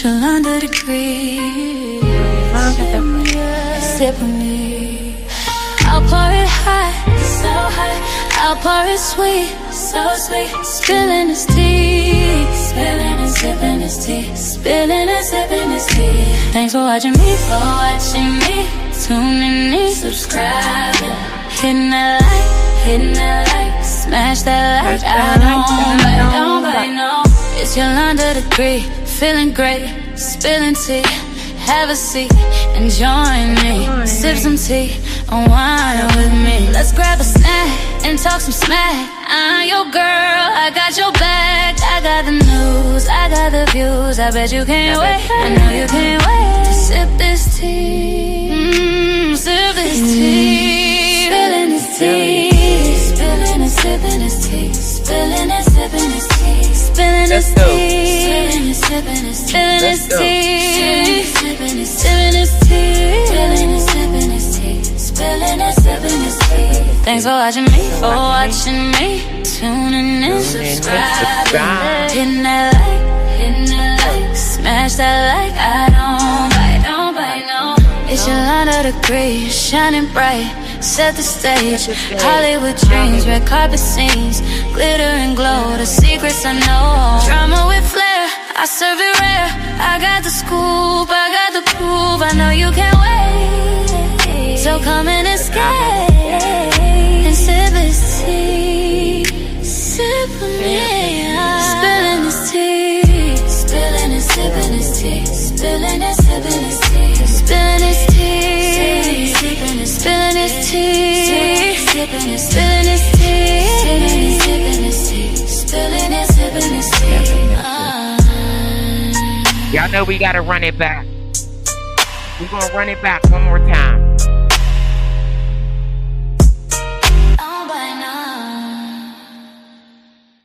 Special under the creek. Sip with me. I'll pour it hot, so hot. I'll pour it sweet, so sweet. Spilling his tea, spilling and sipping his tea, spilling and sipping his tea. Thanks for watching me, tuning in, subscribing, hitting that like, smash that like. I don't bite, no. It's Yolanda the Greek, feeling great, spilling tea. Have a seat and join me. Sip some tea, unwind with me. Let's grab a snack and talk some smack. I'm your girl, I got your back. I got the news, I got the views. I bet you can't wait, I know you can't wait to sip this tea. Sip this tea. Spilling this tea. Spilling and sipping this tea. Spilling and sipping this tea. Spilling this tea. Spilling and sipping this tea. Spilling this tea. Spilling and sipping this tea. Spilling and sipping this tea. Spilling and sipping this tea. Thanks for watching me, tuning in, subscribing, hitting that like, smash that like. I don't bite, no. It's Yolanda the Greek, shining bright, set the stage. Hollywood dreams, red carpet scenes, glitter and glow, the secrets I know. Drama with flair, I serve it rare. I got the scoop, I got the proof. I know you can't wait, so come and escape and sip this tea. Sip with me. Spilling this tea, spilling and sipping this tea, spilling and sipping this tea, spilling this tea, spilling this tea, spilling this tea, spilling this tea, spilling and sipping this tea. Y'all know we gotta run it back. We're gonna run it back one more time.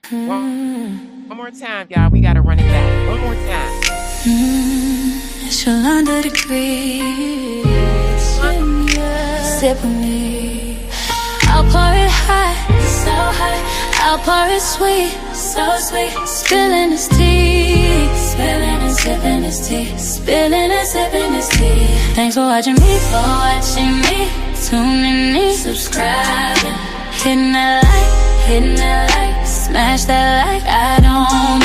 One more time, y'all. We gotta run it back. One more time. It's Yolanda the Greek. Sip with me. I'll pour it hot, so hot. I'll pour it sweet, so sweet. Spilling this tea, spilling and sipping this tea, spilling and sipping this tea. Thanks for watching me, tuning in, subscribing, hitting that like, smash that like. I don't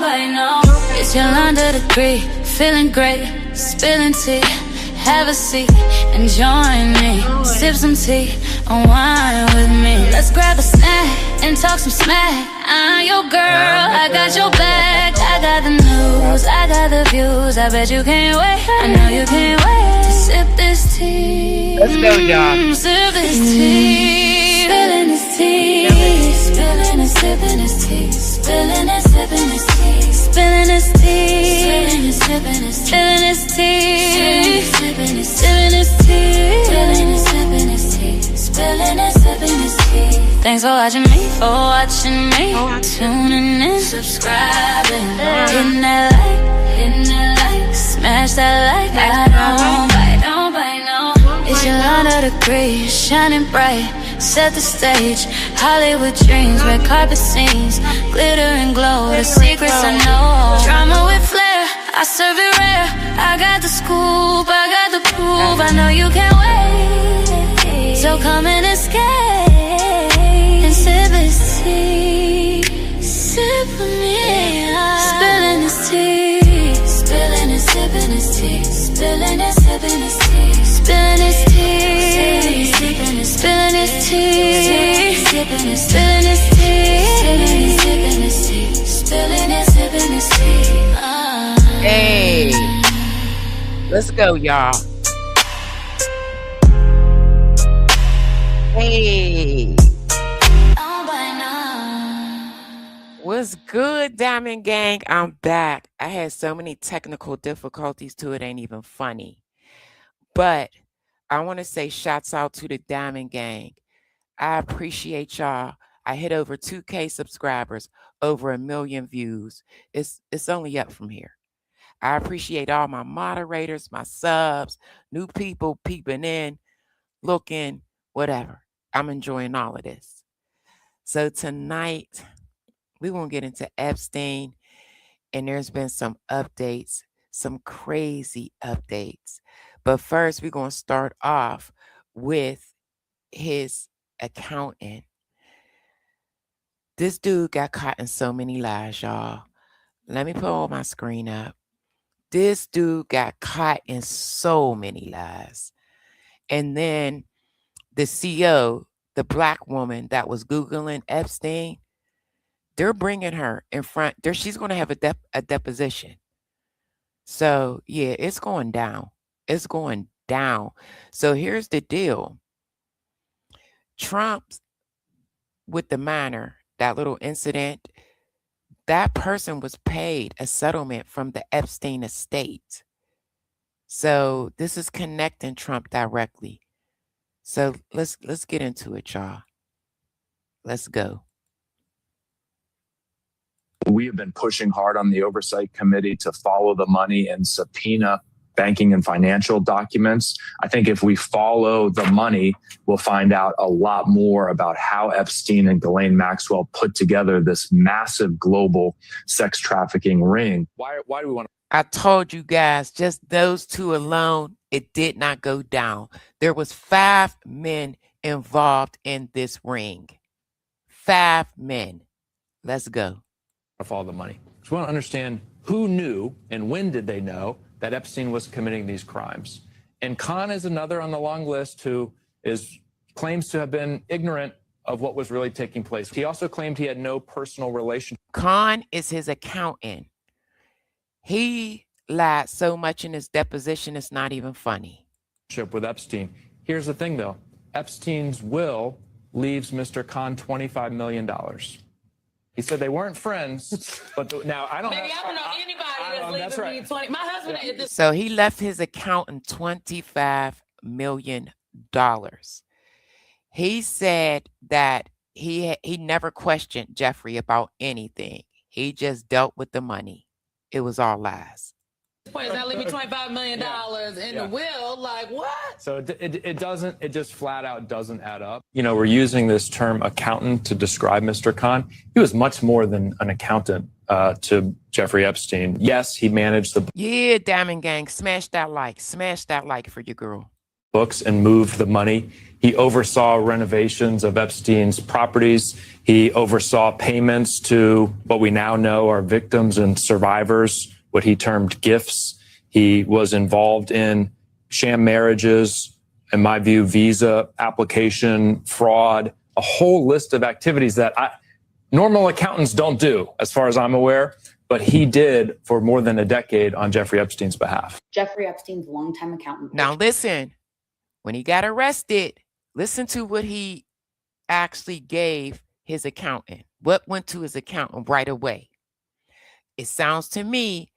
bite, no. It's Yolanda the Greek, feeling great, spilling tea. Have a seat and join me. Sip some tea, unwind with me. Let's grab a snack and talk some smack. I'm your girl, I got your back. I got the news, I got the views. I bet you can't wait, I know you can't wait to sip this tea. Let's go, y'all. Sip this tea. Spilling this tea. Spilling and sipping this tea. Spilling and sipping this tea. Spilling this tea. Spilling and sipping this tea. Spilling this tea. Spilling and sipping this tea. Spilling and sipping this tea. Spilling and sipping this tea. Thanks for watching me, tuning in, subscribing, hitting that like, smash that like. I don't bite, no. It's Yolanda the Greek, shining bright, set the stage. Hollywood dreams, red carpet scenes, glitter and glow, the secrets I know. Drama with flair, I serve it rare. I got the scoop, I got the proof. I know you can't wait, so come and escape and sip this tea. Sip with me. Spilling this tea, spilling and sipping this tea, spilling and sipping this tea, spilling this tea, spilling this tea, spilling this tea, spilling this tea, spilling and sipping this tea. Hey, let's go, y'all. Hey, what's good, Diamond Gang? I'm back. I had so many technical difficulties to it, ain't even funny. But I want to say shouts out to the Diamond Gang. I appreciate y'all. I hit over 2K subscribers, over 1 million views. It's only up from here. I appreciate all my moderators, my subs, new people peeping in, looking, whatever. I'm enjoying all of this. So tonight, we're going to get into Epstein, and there's been some updates. some crazy updates. But first, we're going to start off with his accountant. This dude got caught in so many lies, y'all. Let me pull my screen up. This dude got caught in so many lies. And then the CEO, the black woman that was Googling Epstein, they're bringing her in front. She's going to have a deposition. So, yeah, it's going down. It's going down. So here's the deal. Trump with the minor, that little incident, that person was paid a settlement from the Epstein estate. So this is connecting Trump directly. So let's get into it, y'all. Let's go. We have been pushing hard on the Oversight Committee to follow the money and subpoena banking and financial documents. I think if we follow the money, we'll find out a lot more about how Epstein and Ghislaine Maxwell put together this massive global sex trafficking ring. Why do we want to? I told you guys, just those two alone, it did not go down. There was 5 men involved in this ring. 5 men. Let's go. Follow the money. So we want to understand who knew and when did they know that Epstein was committing these crimes. And Khan is another on the long list who claims to have been ignorant of what was really taking place. He also claimed he had no personal relationship. Khan is his accountant. He lied so much in his deposition, it's not even funny. With Epstein. Here's the thing, though. Epstein's will leaves Mr. Khan $25 million. He said they weren't friends, but now I don't. Maybe I don't know anybody that's leaving me 20. My husband is this. So he left his accountant $25 million. He said that he never questioned Jeffrey about anything. He just dealt with the money. It was all lies. Point is that leave me $25 million in the will? Like what? So it just flat out doesn't add up. You know, we're using this term accountant to describe Mr. Khan. He was much more than an accountant to Jeffrey Epstein. Yes, he managed the Yeah, Diamond Gang, smash that like for your girl. Books and moved the money. He oversaw renovations of Epstein's properties. He oversaw payments to what we now know are victims and survivors, what he termed gifts. He was involved in sham marriages, in my view, visa application, fraud, a whole list of activities that normal accountants don't do, as far as I'm aware, but he did for more than a decade on Jeffrey Epstein's behalf. Jeffrey Epstein's longtime accountant. Now listen, when he got arrested, listen to what he actually gave his accountant. What went to his accountant right away? It sounds to me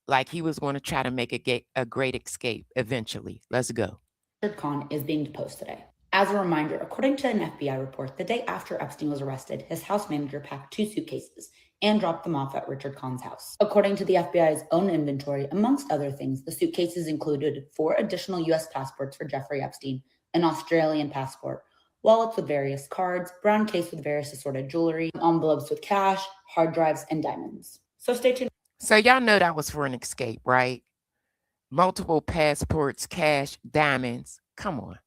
like he was going to try to make a great escape eventually. Let's go. Richard Khan is being deposed today. As a reminder, according to an FBI report, the day after Epstein was arrested, his house manager packed 2 suitcases and dropped them off at Richard Khan's house. According to the FBI's own inventory, amongst other things, the suitcases included 4 additional U.S. passports for Jeffrey Epstein, an Australian passport, wallets with various cards, brown case with various assorted jewelry, envelopes with cash, hard drives, and diamonds. So stay tuned. So y'all know that was for an escape, right? Multiple passports, cash, diamonds. Come on.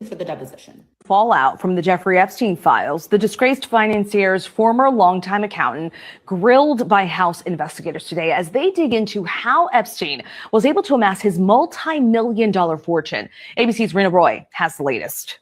For the deposition. Fallout from the Jeffrey Epstein files, the disgraced financier's former longtime accountant grilled by House investigators today as they dig into how Epstein was able to amass his multi-million-dollar fortune. ABC's Rena Roy has the latest.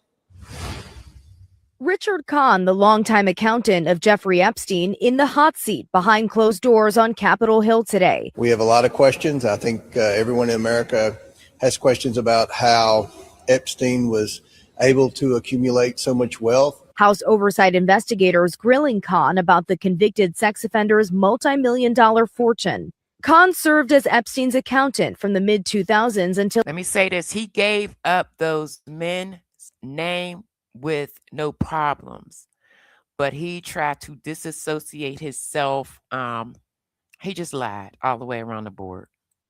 Richard Khan, the longtime accountant of Jeffrey Epstein, in the hot seat behind closed doors on Capitol Hill today. We have a lot of questions. I think everyone in America has questions about how Epstein was able to accumulate so much wealth. House oversight investigators grilling Khan about the convicted sex offender's multi-million-dollar fortune. Khan served as Epstein's accountant from the mid-2000s until... Let me say this. He gave up those men's name with no problems, but he tried to disassociate himself. He just lied all the way around the board.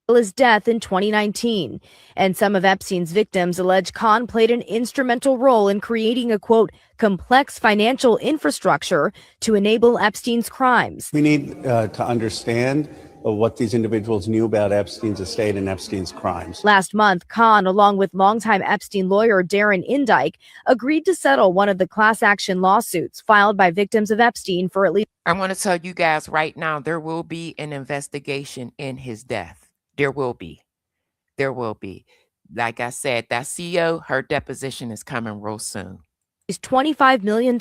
His death in 2019. And some of Epstein's victims allege Khan played an instrumental role in creating a, quote, complex financial infrastructure to enable Epstein's crimes. We need to understand of what these individuals knew about Epstein's estate and Epstein's crimes. Last month, Khan, along with longtime Epstein lawyer Darren Indyke, agreed to settle one of the class action lawsuits filed by victims of Epstein for at least. I want to tell you guys right now, there will be an investigation in his death. There will be. There will be. Like I said, that CEO, her deposition is coming real soon. $25 million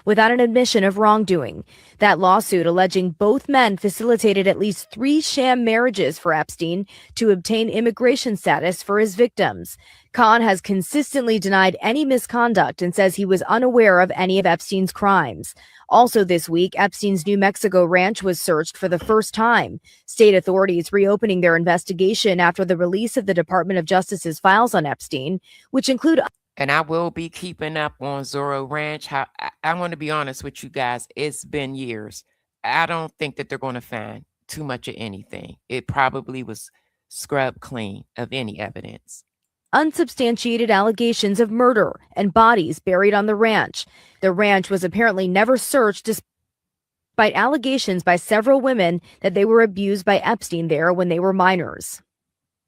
without an admission of wrongdoing. That lawsuit alleging both men facilitated at least 3 sham marriages for Epstein to obtain immigration status for his victims. Khan has consistently denied any misconduct and says he was unaware of any of Epstein's crimes. Also this week, Epstein's New Mexico ranch was searched for the first time. State authorities reopening their investigation after the release of the Department of Justice's files on Epstein, which include. And I will be keeping up on Zorro Ranch. I want to be honest with you guys. It's been years. I don't think that they're going to find too much of anything. It probably was scrubbed clean of any evidence. Unsubstantiated allegations of murder and bodies buried on the ranch. The ranch was apparently never searched despite allegations by several women that they were abused by Epstein there when they were minors.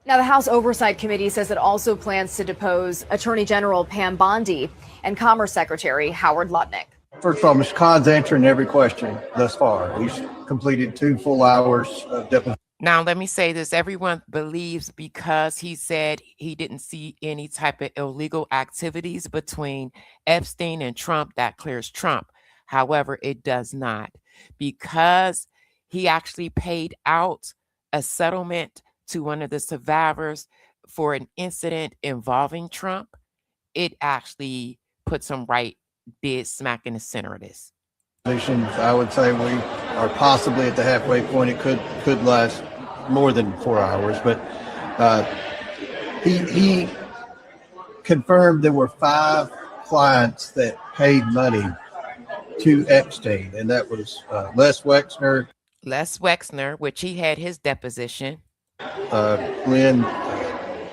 Now, the House Oversight Committee says it also plans to depose Attorney General Pam Bondi and Commerce Secretary Howard Lutnick. First of all, Mr. Khan's answering every question thus far. He's completed 2 full hours of deposition. Now, let me say this. Everyone believes because he said he didn't see any type of illegal activities between Epstein and Trump, that clears Trump. However, it does not, because he actually paid out a settlement to one of the survivors for an incident involving Trump. It actually puts him right dead smack in the center of this. I would say we are possibly at the halfway point. It could last more than 4 hours, but he confirmed there were 5 clients that paid money to Epstein, and that was Les Wexner, which he had his deposition. Lynn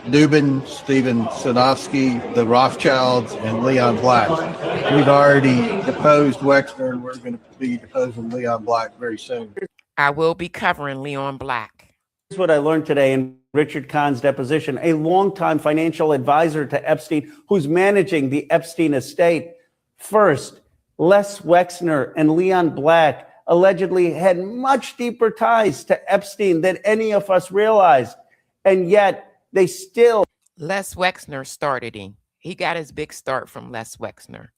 Dubin, Stephen Sinofsky, the Rothschilds, and Leon Black. We've already deposed Wexner, and we're going to be deposing Leon Black very soon. I will be covering Leon Black. Here's what I learned today in Richard Kahn's deposition. A longtime financial advisor to Epstein who's managing the Epstein estate. First, Les Wexner and Leon Black allegedly had much deeper ties to Epstein than any of us realized. And yet they still. Les Wexner started him. He got his big start from Les Wexner.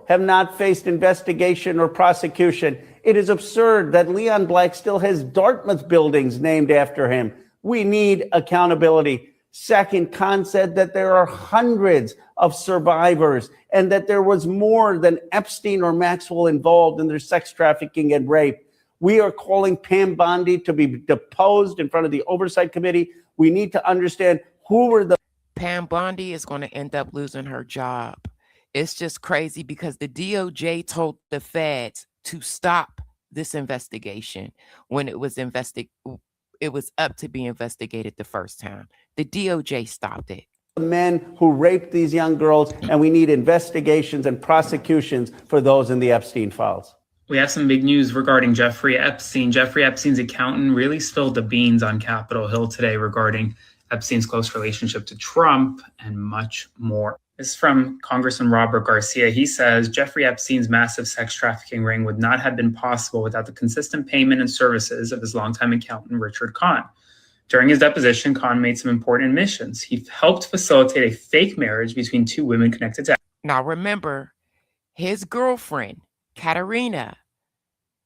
Have not faced investigation or prosecution. It is absurd that Leon Black still has Dartmouth buildings named after him. We need accountability. Second, Khan said that there are hundreds of survivors and that there was more than Epstein or Maxwell involved in their sex trafficking and rape. We are calling Pam Bondi to be deposed in front of the Oversight Committee. We need to understand who were the. Pam Bondi is going to end up losing her job. It's just crazy because the DOJ told the feds to stop this investigation when it was up to be investigated the first time. The DOJ stopped it. Men who raped these young girls, and we need investigations and prosecutions for those in the Epstein files. We have some big news regarding Jeffrey Epstein. Jeffrey Epstein's accountant really spilled the beans on Capitol Hill today regarding Epstein's close relationship to Trump and much more. This is from Congressman Robert Garcia. He says Jeffrey Epstein's massive sex trafficking ring would not have been possible without the consistent payment and services of his longtime accountant, Richard Kahn. During his deposition, Kahn made some important admissions. He helped facilitate a fake marriage between 2 women connected to. Now remember, his girlfriend, Katerina,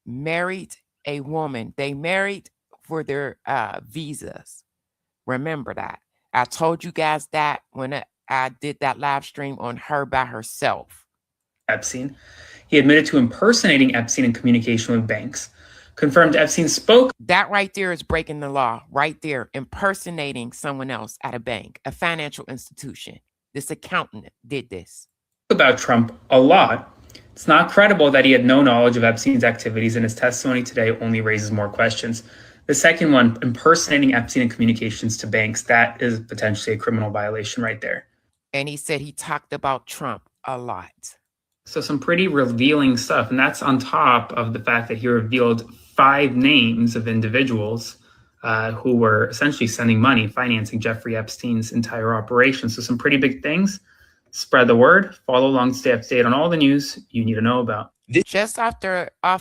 married a woman. They married for their visas. Remember that. I told you guys that when I did that live stream on her by herself. Epstein. He admitted to impersonating Epstein in communication with banks. Confirmed Epstein spoke. That right there is breaking the law. Right there, impersonating someone else at a bank, a financial institution. This accountant did this. About Trump a lot. It's not credible that he had no knowledge of Epstein's activities, and his testimony today only raises more questions. The second one, impersonating Epstein in communications to banks, that is potentially a criminal violation right there. And he said he talked about Trump a lot. So some pretty revealing stuff. And that's on top of the fact that he revealed 5 names of individuals who were essentially sending money, financing Jeffrey Epstein's entire operation. So some pretty big things. Spread the word. Follow along, stay up to date on all the news you need to know about. Just off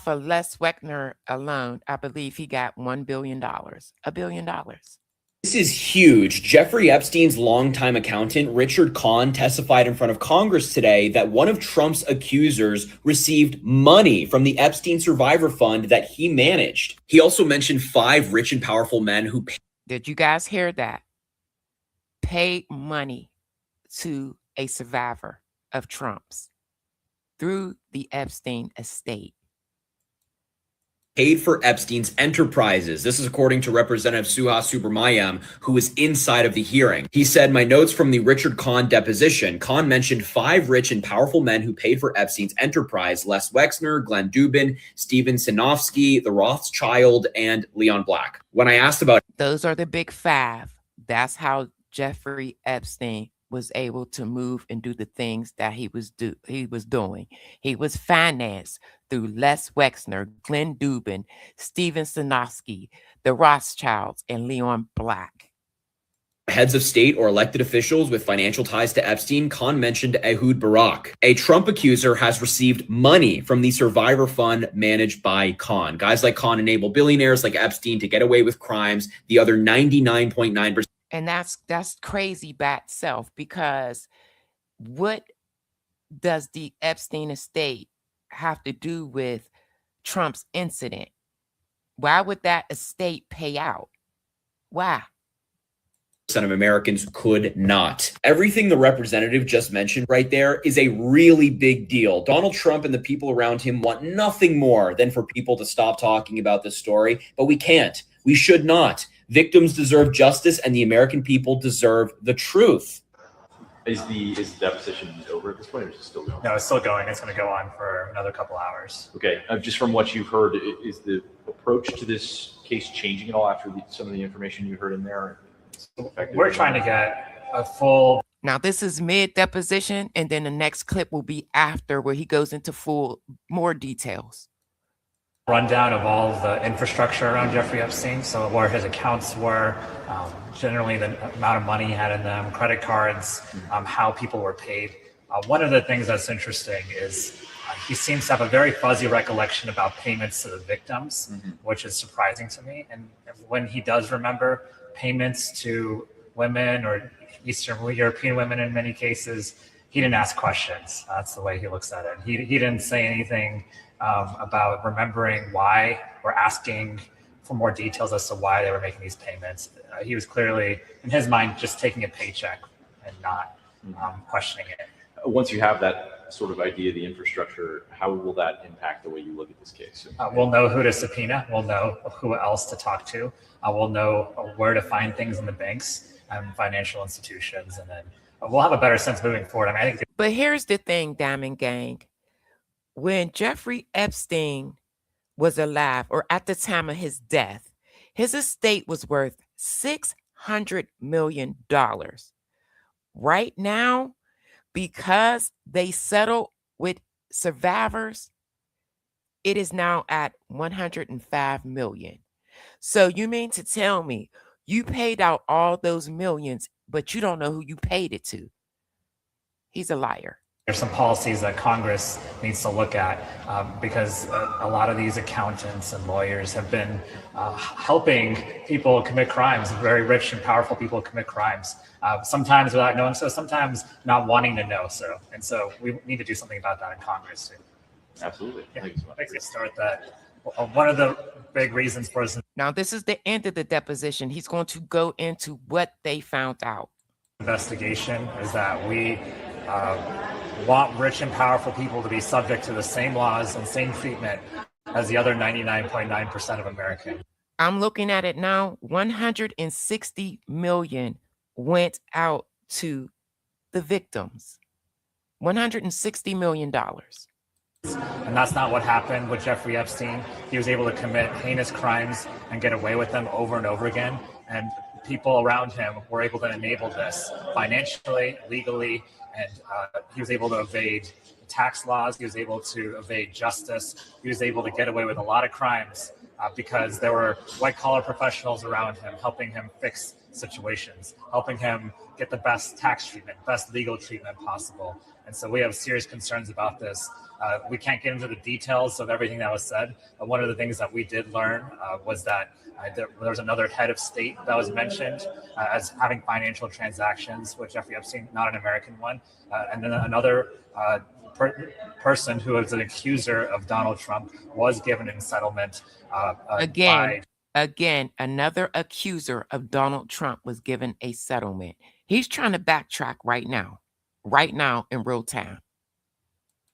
of Les Wexner alone, I believe he got $1 billion. $1 billion. This is huge. Jeffrey Epstein's longtime accountant, Richard Kahn, testified in front of Congress today that one of Trump's accusers received money from the Epstein Survivor Fund that he managed. He also mentioned 5 rich and powerful men who paid. Did you guys hear that? Paid money to a survivor of Trump's through the Epstein estate. Paid for Epstein's enterprises. This is according to Representative Suhas Subramaniam, who was inside of the hearing. He said, my notes from the Richard Kahn deposition. Kahn mentioned 5 rich and powerful men who paid for Epstein's enterprise: Les Wexner, Glenn Dubin, Steven Sinofsky, the Rothschild, and Leon Black. When I asked about— Those are the big 5. That's how Jeffrey Epstein was able to move and do the things that he was doing. He was financed through Les Wexner, Glenn Dubin, Steven Sinofsky, the Rothschilds, and Leon Black. Heads of state or elected officials with financial ties to Epstein. Kahn mentioned Ehud Barak. A Trump accuser has received money from the Survivor Fund managed by Kahn. Guys like Kahn enable billionaires like Epstein to get away with crimes the other 99.9%. And that's crazy by itself, because what does the Epstein estate have to do with Trump's incident? Why would that estate pay out? Why? Of Americans could not. Everything the representative just mentioned right there is a really big deal. Donald Trump and the people around him want nothing more than for people to stop talking about this story, but we can't. We should not. Victims deserve justice, and the American people deserve the truth. Is the deposition over at this point, or is it still going? No, it's still going. It's going to go on for another couple hours. Okay. Just from what you've heard, is the approach to this case changing at all after some of the information you heard in there? We're trying to get a full... Now, this is mid-deposition, and then the next clip will be after, where he goes into more details. Rundown of all the infrastructure around Jeffrey Epstein, so where his accounts were, generally the amount of money he had in them, credit cards, how people were paid. One of the things that's interesting is he seems to have a very fuzzy recollection about payments to the victims, which is surprising to me. And when he does remember payments to women or Eastern European women in many cases, he didn't ask questions. That's the way he looks at it. He didn't say anything about remembering why or asking for more details as to why they were making these payments. He was clearly, in his mind, just taking a paycheck and not questioning it. Once you have that sort of idea of the infrastructure, how will that impact the way you look at this case? We'll know who to subpoena. We'll know who else to talk to. We'll know where to find things in the banks and financial institutions, and then we'll have a better sense moving forward. I think. But here's the thing, Diamond Gang. When Jeffrey Epstein was alive, or at the time of his death, his estate was worth $600 million. Right now, because they settled with survivors, it is now at $105 million. So you mean to tell me you paid out all those millions, but you don't know who you paid it to? He's a liar. There's some policies that Congress needs to look at because a lot of these accountants and lawyers have been helping people commit crimes, very rich and powerful people commit crimes, sometimes without knowing so, sometimes not wanting to know so. And so we need to do something about that in Congress too. Absolutely. Yeah. Let's start that. One of the big reasons for this. Now, this is the end of the deposition. He's going to go into what they found out. Investigation is that we want rich and powerful people to be subject to the same laws and same treatment as the other 99.9% of Americans. I'm looking at it now. 160 million went out to the victims. $160 million. And that's not what happened with Jeffrey Epstein. He was able to commit heinous crimes and get away with them over and over again. And people around him were able to enable this financially, legally, and he was able to evade tax laws. He was able to evade justice. He was able to get away with a lot of crimes because there were white-collar professionals around him helping him fix situations, helping him get the best tax treatment, best legal treatment possible. And so we have serious concerns about this. We can't get into the details of everything that was said. But one of the things that we did learn was that there was another head of state that was mentioned as having financial transactions with Jeffrey Epstein, not an American one. And then another person who was an accuser of Donald Trump was given in settlement. Again, another accuser of Donald Trump was given a settlement. He's trying to backtrack right now in real time.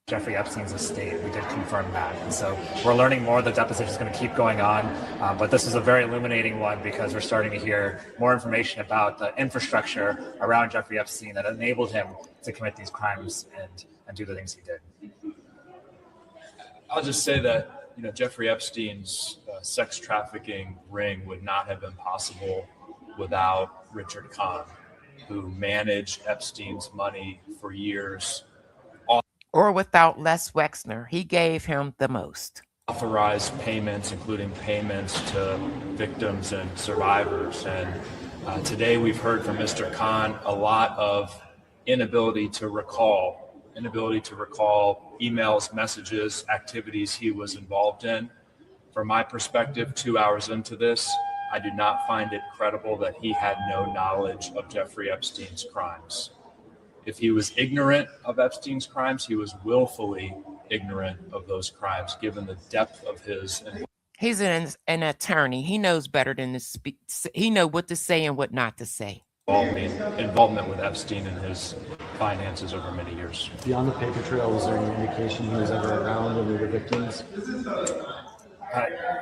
Jeffrey Epstein's estate. We did confirm that. And so we're learning more. The deposition is going to keep going on. But this is a very illuminating one because we're starting to hear more information about the infrastructure around Jeffrey Epstein that enabled him to commit these crimes and do the things he did. I'll just say that, Jeffrey Epstein's sex trafficking ring would not have been possible without Richard Kahn, who managed Epstein's money for years. Or without Les Wexner. He gave him the most. Authorized payments, including payments to victims and survivors. And today we've heard from Mr. Kahn a lot of inability to recall emails, messages, activities he was involved in. From my perspective, 2 hours into this, I do not find it credible that he had no knowledge of Jeffrey Epstein's crimes. If he was ignorant of Epstein's crimes, he was willfully ignorant of those crimes, given the depth of his. He's an attorney. He knows better than to speak. He knows what to say and what not to say. Involvement with Epstein and his finances over many years. Beyond the paper trail, was there any indication he was ever around when we were victims?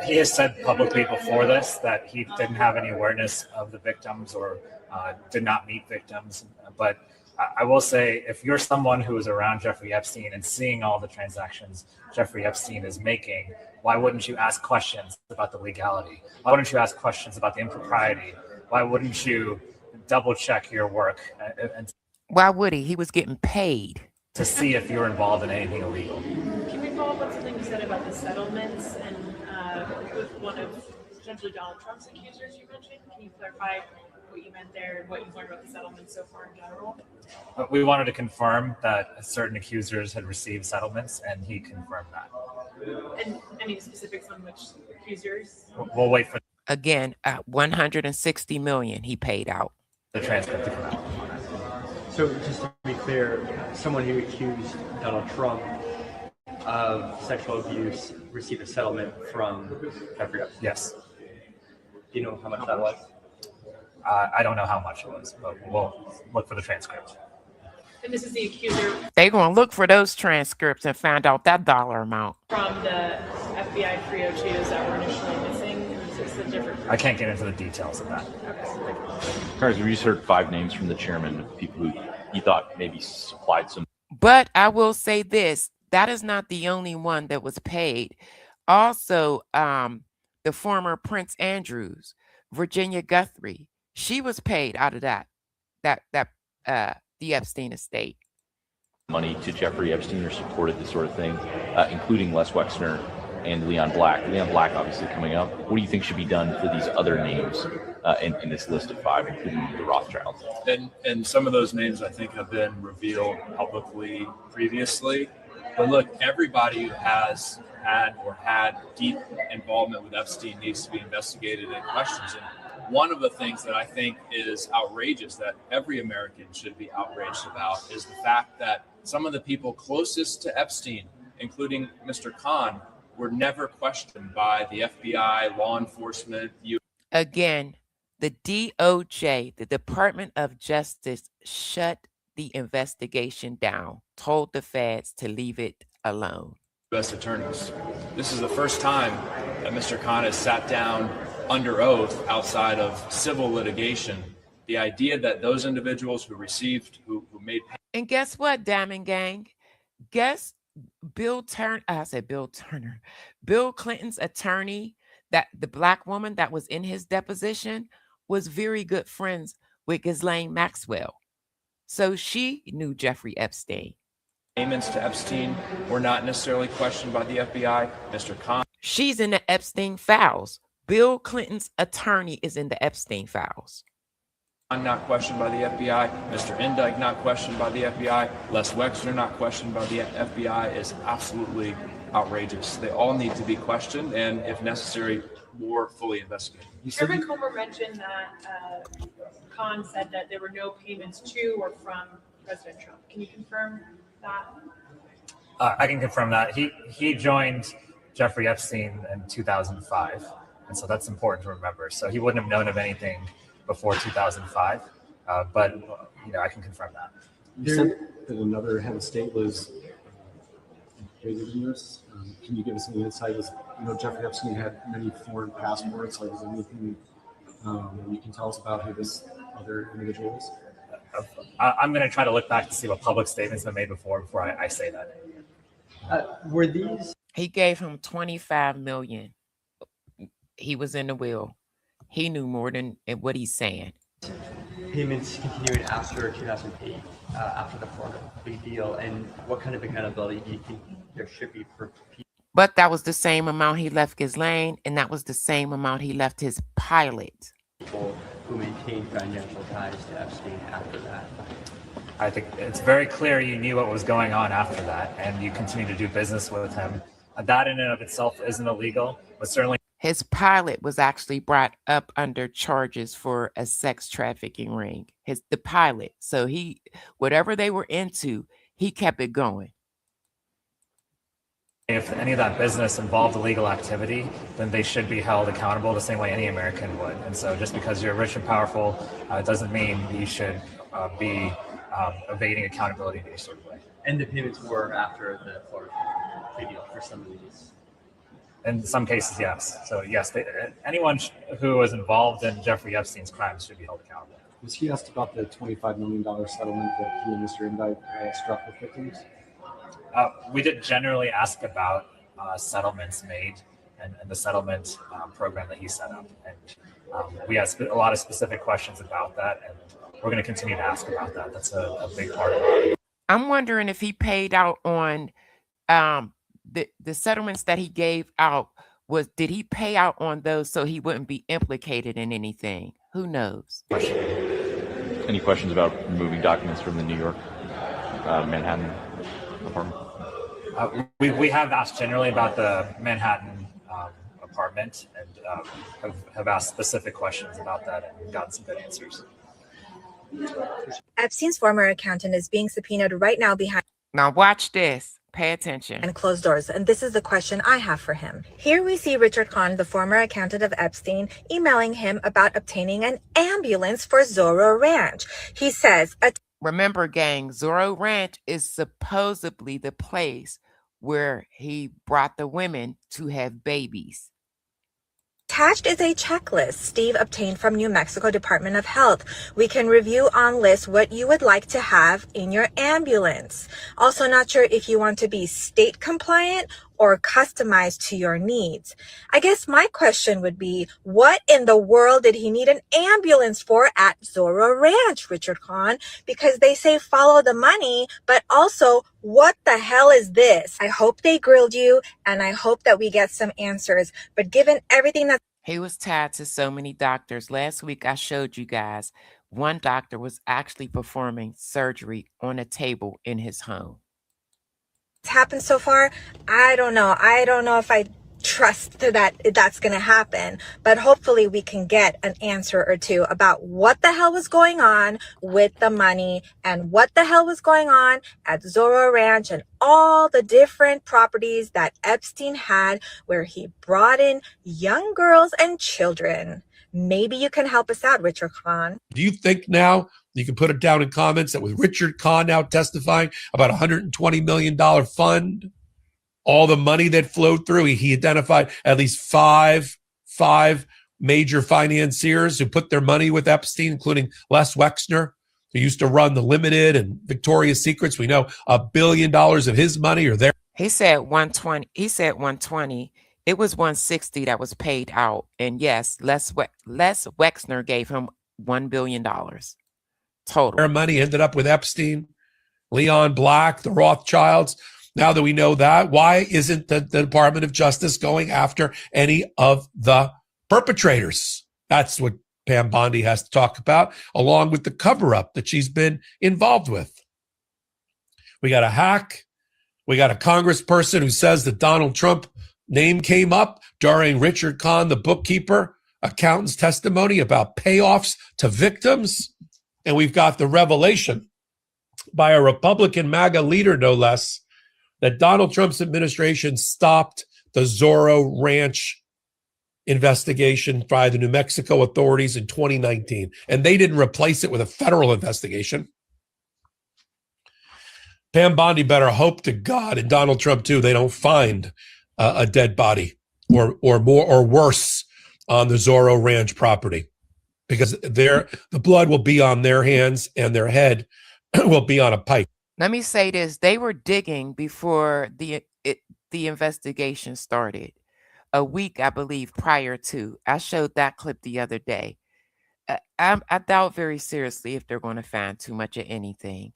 He has said publicly before this that he didn't have any awareness of the victims or did not meet victims. But I will say, if you're someone who is around Jeffrey Epstein and seeing all the transactions Jeffrey Epstein is making, why wouldn't you ask questions about the legality? Why wouldn't you ask questions about the impropriety? Why wouldn't you double check your work? Why would he? He was getting paid to see if you're involved in anything illegal. Can we follow up on something you said about the settlements and with one of potentially Donald Trump's accusers you mentioned? Can you clarify what you meant there and what you've learned about the settlements so far in general? But we wanted to confirm that certain accusers had received settlements, and he confirmed that. And any specifics on which accusers? We'll wait for again. $160 million he paid out. The transcript to come out. So just to be clear, someone who accused Donald Trump of sexual abuse received a settlement from Jeffrey Epstein? Yes. Do you know how much that was? I don't know how much it was, but we'll look for the transcript. And this is the accuser. They're going to look for those transcripts and find out that dollar amount. From the FBI 302s that were initially missing? Is this a different? I can't get into the details of that. Okay. We just heard 5 names from the chairman of people who he thought maybe supplied some. But I will say this, that is not the only one that was paid. Also, the former Prince Andrews, Virginia Guthrie, she was paid out of the Epstein estate. Money to Jeffrey Epstein or supported this sort of thing, including Les Wexner and Leon Black. Leon Black obviously coming up. What do you think should be done for these other names in this list of 5, including the Rothschilds? And some of those names I think have been revealed publicly previously. But look, everybody who has had deep involvement with Epstein needs to be investigated and questioned. And one of the things that I think is outrageous, that every American should be outraged about, is the fact that some of the people closest to Epstein, including Mr. Kahn, were never questioned by the FBI, law enforcement. Again, the DOJ, the Department of Justice, shut the investigation down, told the feds to leave it alone. U.S. attorneys. This is the first time that Mr. Kahn has sat down under oath outside of civil litigation. The idea that those individuals who made. And guess what, Diamond Gang? Guess Bill Clinton's attorney, that the black woman that was in his deposition, was very good friends with Ghislaine Maxwell. So she knew Jeffrey Epstein. Payments to Epstein were not necessarily questioned by the FBI. Mr. Kahn. She's in the Epstein files. Bill Clinton's attorney is in the Epstein files. I'm not questioned by the FBI. Mr. Endike not questioned by the FBI. Les Wexner not questioned by the FBI is absolutely outrageous. They all need to be questioned and, if necessary, more fully investigated. Chairman Comer mentioned that Khan said that there were no payments to or from President Trump. Can you confirm that? I can confirm that. He joined Jeffrey Epstein in 2005, and so that's important to remember. So he wouldn't have known of anything before 2005, but I can confirm that. You said that another head of state was implicated in this. Can you give us any insight? Jeffrey Epstein had many foreign passports. Like, is there anything you can tell us about who this other individual is? I'm going to try to look back to see what public statements have been made before I say that. Were these? He gave him $25 million. He was in the will. He knew more than what he's saying. Payments continuing after 2008, after the Florida big deal, and what kind of accountability do you think there should be for people? But that was the same amount he left Ghislaine, and that was the same amount he left his pilot. People who maintained financial ties to Epstein after that. I think it's very clear you knew what was going on after that, and you continue to do business with him. That in and of itself isn't illegal, but certainly his pilot was actually brought up under charges for a sex trafficking ring. The pilot. So whatever they were into, he kept it going. if any of that business involved illegal activity, then they should be held accountable the same way any American would. And so just because you're rich and powerful doesn't mean you should be evading accountability in any sort of way. And the payments were after the Florida video for some of these? In some cases, yes. So yes, anyone who was involved in Jeffrey Epstein's crimes should be held accountable. Was he asked about the $25 million settlement that he and Mr. Endike struck with victims? We did generally ask about settlements made and the settlement program that he set up. And we had a lot of specific questions about that, and we're going to continue to ask about that. That's a big part of it. I'm wondering if he paid out on the settlements that he gave out. Did he pay out on those so he wouldn't be implicated in anything? Who knows? Any questions about removing documents from the New York Manhattan apartment? We have asked generally about the Manhattan apartment and have asked specific questions about that and gotten some good answers. Epstein's former accountant is being subpoenaed right now behind. Now watch this. Pay attention. And closed doors. And this is the question I have for him. Here we see Richard Kahn, the former accountant of Epstein, emailing him about obtaining an ambulance for Zorro Ranch. He says, remember, gang, Zorro Ranch is supposedly the place where he brought the women to have babies. Attached is a checklist Steve obtained from New Mexico Department of Health. We can review on list what you would like to have in your ambulance. Also not sure if you want to be state compliant or customized to your needs. I guess my question would be, what in the world did he need an ambulance for at Zorro Ranch, Richard Kahn? Because they say follow the money, but also, what the hell is this? I hope they grilled you, and I hope that we get some answers. But given everything that he was tied to so many doctors. Last week, I showed you guys one doctor was actually performing surgery on a table in his home. happened so far, I don't know if I trust that that's going to happen, but hopefully we can get an answer or two about what the hell was going on with the money and what the hell was going on at Zorro Ranch and all the different properties that Epstein had where he brought in young girls and children. Maybe you can help us out, Richard Kahn. Do you think now, you can put it down in comments, that with Richard Kahn now testifying about $120 million fund, all the money that flowed through, he identified at least five major financiers who put their money with Epstein, including Les Wexner, who used to run the Limited and Victoria's Secrets. We know $1 billion of his money are there. He said 120. He said 120. It was 160 that was paid out. And yes, Les Wexner gave him $1 billion total. Their money ended up with Epstein, Leon Black, the Rothschilds. Now that we know that, why isn't the Department of Justice going after any of the perpetrators? That's what Pam Bondi has to talk about, along with the cover-up that she's been involved with. We got a hack. We got a congressperson who says that Donald Trump name came up during Richard Kahn, the bookkeeper, accountant's testimony about payoffs to victims. And we've got the revelation by a Republican MAGA leader, no less, that Donald Trump's administration stopped the Zorro Ranch investigation by the New Mexico authorities in 2019. And they didn't replace it with a federal investigation. Pam Bondi better hope to God, and Donald Trump too, they don't find a dead body or more or worse on the Zorro Ranch property, because the blood will be on their hands and their head will be on a pike. Let me say this. They were digging before the investigation started. A week, I believe, prior to. I showed that clip the other day. I doubt very seriously if they're going to find too much of anything.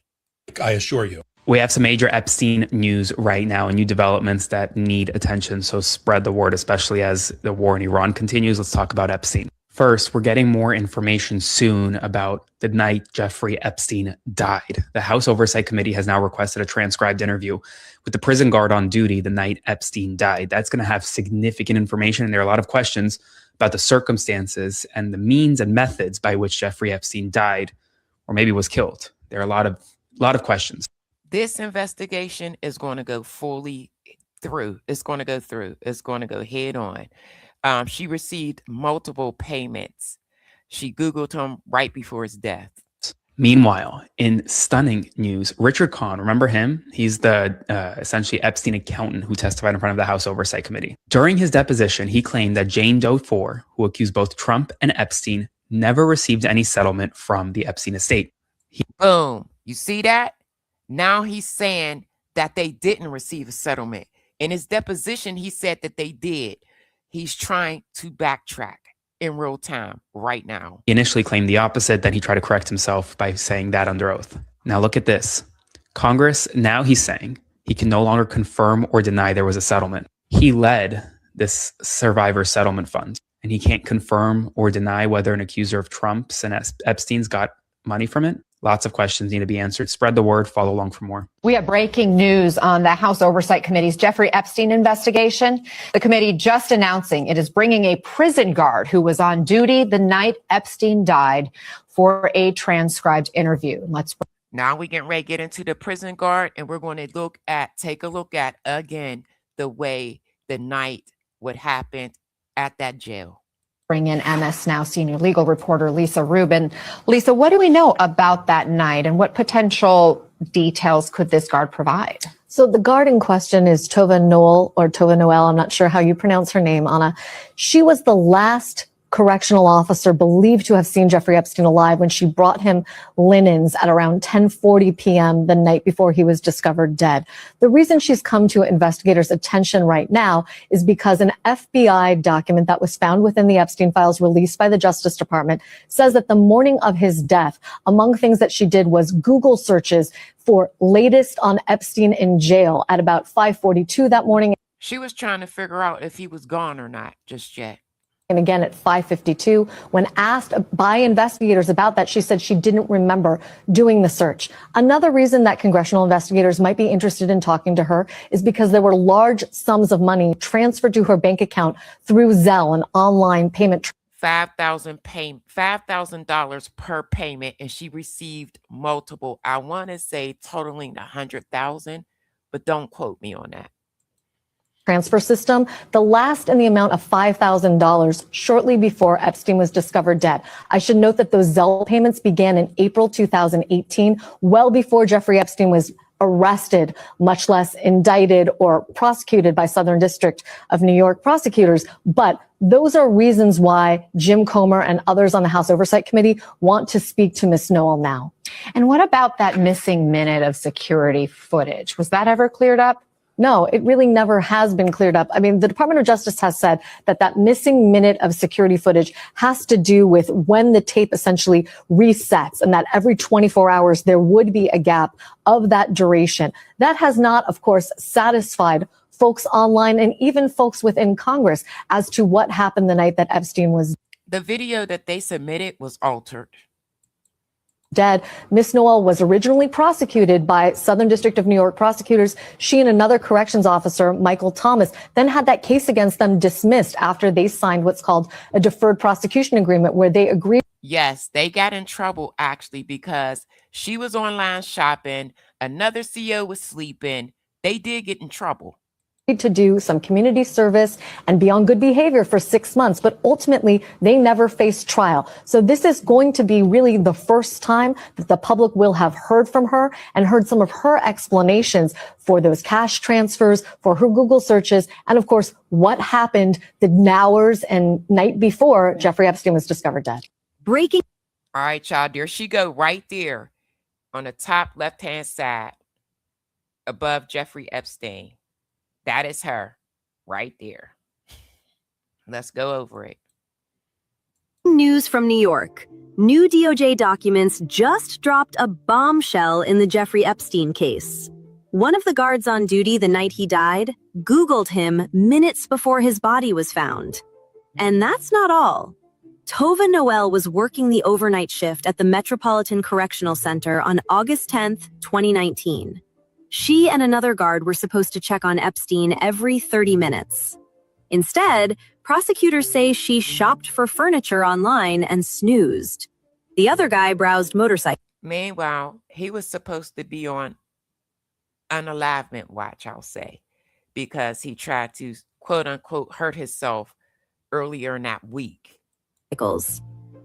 I assure you. We have some major Epstein news right now and new developments that need attention. So spread the word, especially as the war in Iran continues. Let's talk about Epstein. First, we're getting more information soon about the night Jeffrey Epstein died. The House Oversight Committee has now requested a transcribed interview with the prison guard on duty the night Epstein died. That's going to have significant information, and there are a lot of questions about the circumstances and the means and methods by which Jeffrey Epstein died, or maybe was killed. There are a lot of questions. This investigation is going to go fully through. It's going to go through. It's going to go head on. She received multiple payments. She Googled him right before his death. Meanwhile, in stunning news, Richard Kahn, remember him? He's the essentially Epstein accountant who testified in front of the House Oversight Committee. During his deposition, he claimed that Jane Doe 4, who accused both Trump and Epstein, never received any settlement from the Epstein estate. Boom. You see that? Now he's saying that they didn't receive a settlement. In his deposition, he said that they did. He's trying to backtrack in real time right now. He initially claimed the opposite, then he tried to correct himself by saying that under oath. Now look at this. Congress, now he's saying he can no longer confirm or deny there was a settlement. He led this survivor settlement fund, and he can't confirm or deny whether an accuser of Trump's and Epstein's got money from it. Lots of questions need to be answered. Spread the word. Follow along for more. We have breaking news on the House Oversight Committee's Jeffrey Epstein investigation. The committee just announcing it is bringing a prison guard who was on duty the night Epstein died for a transcribed interview. Now we get ready to get into the prison guard, and we're going to take a look at again the way the night what happened at that jail. Bring in MS Now senior legal reporter Lisa Rubin. Lisa, what do we know about that night, and what potential details could this guard provide? So the guard in question is Tova Noel, I'm not sure how you pronounce her name, Anna. She was the last correctional officer believed to have seen Jeffrey Epstein alive when she brought him linens at around 10:40 p.m. the night before he was discovered dead. The reason she's come to investigators' attention right now is because an FBI document that was found within the Epstein files released by the Justice Department says that the morning of his death, among things that she did was Google searches for latest on Epstein in jail at about 5:42 that morning. She was trying to figure out if he was gone or not just yet. And again at 5:52, when asked by investigators about that, she said she didn't remember doing the search. Another reason that congressional investigators might be interested in talking to her is because there were large sums of money transferred to her bank account through Zelle, an online payment. $5,000 per payment, and she received multiple. I want to say totaling 100,000, but don't quote me on that. Transfer system, the last in the amount of $5,000 shortly before Epstein was discovered dead. I should note that those Zelle payments began in April 2018, well before Jeffrey Epstein was arrested, much less indicted or prosecuted by Southern District of New York prosecutors. But those are reasons why Jim Comer and others on the House Oversight Committee want to speak to Ms. Noel now. And what about that missing minute of security footage? Was that ever cleared up? No, it really never has been cleared up. I mean, the Department of Justice has said that that missing minute of security footage has to do with when the tape essentially resets, and that every 24 hours there would be a gap of that duration. That has not, of course, satisfied folks online and even folks within Congress as to what happened the night that Epstein was The video that they submitted was altered. dead. Miss Noel was originally prosecuted by Southern District of New York prosecutors. She and another corrections officer, Michael Thomas, then had that case against them dismissed after they signed what's called a deferred prosecution agreement, where they agreed. Yes, they got in trouble actually because she was online shopping. Another CEO was sleeping. They did get in trouble to do some community service and be on good behavior for 6 months, but ultimately they never faced trial. So this is going to be really the first time that the public will have heard from her and heard some of her explanations for those cash transfers, for her Google searches, and of course, what happened the hours and night before Jeffrey Epstein was discovered dead. Breaking. All right, y'all, there she go right there on the top left-hand side above Jeffrey Epstein. That is her right there. Let's go over it. News from New York. New DOJ documents just dropped a bombshell in the Jeffrey Epstein case. One of the guards on duty the night he died Googled him minutes before his body was found. And that's not all. Tova Noel was working the overnight shift at the Metropolitan Correctional Center on August 10th, 2019. She and another guard were supposed to check on Epstein every 30 minutes. Instead, prosecutors say she shopped for furniture online and snoozed. The other guy browsed motorcycles. Meanwhile, he was supposed to be on unalivement watch, I'll say, because he tried to, quote unquote, hurt himself earlier in that week.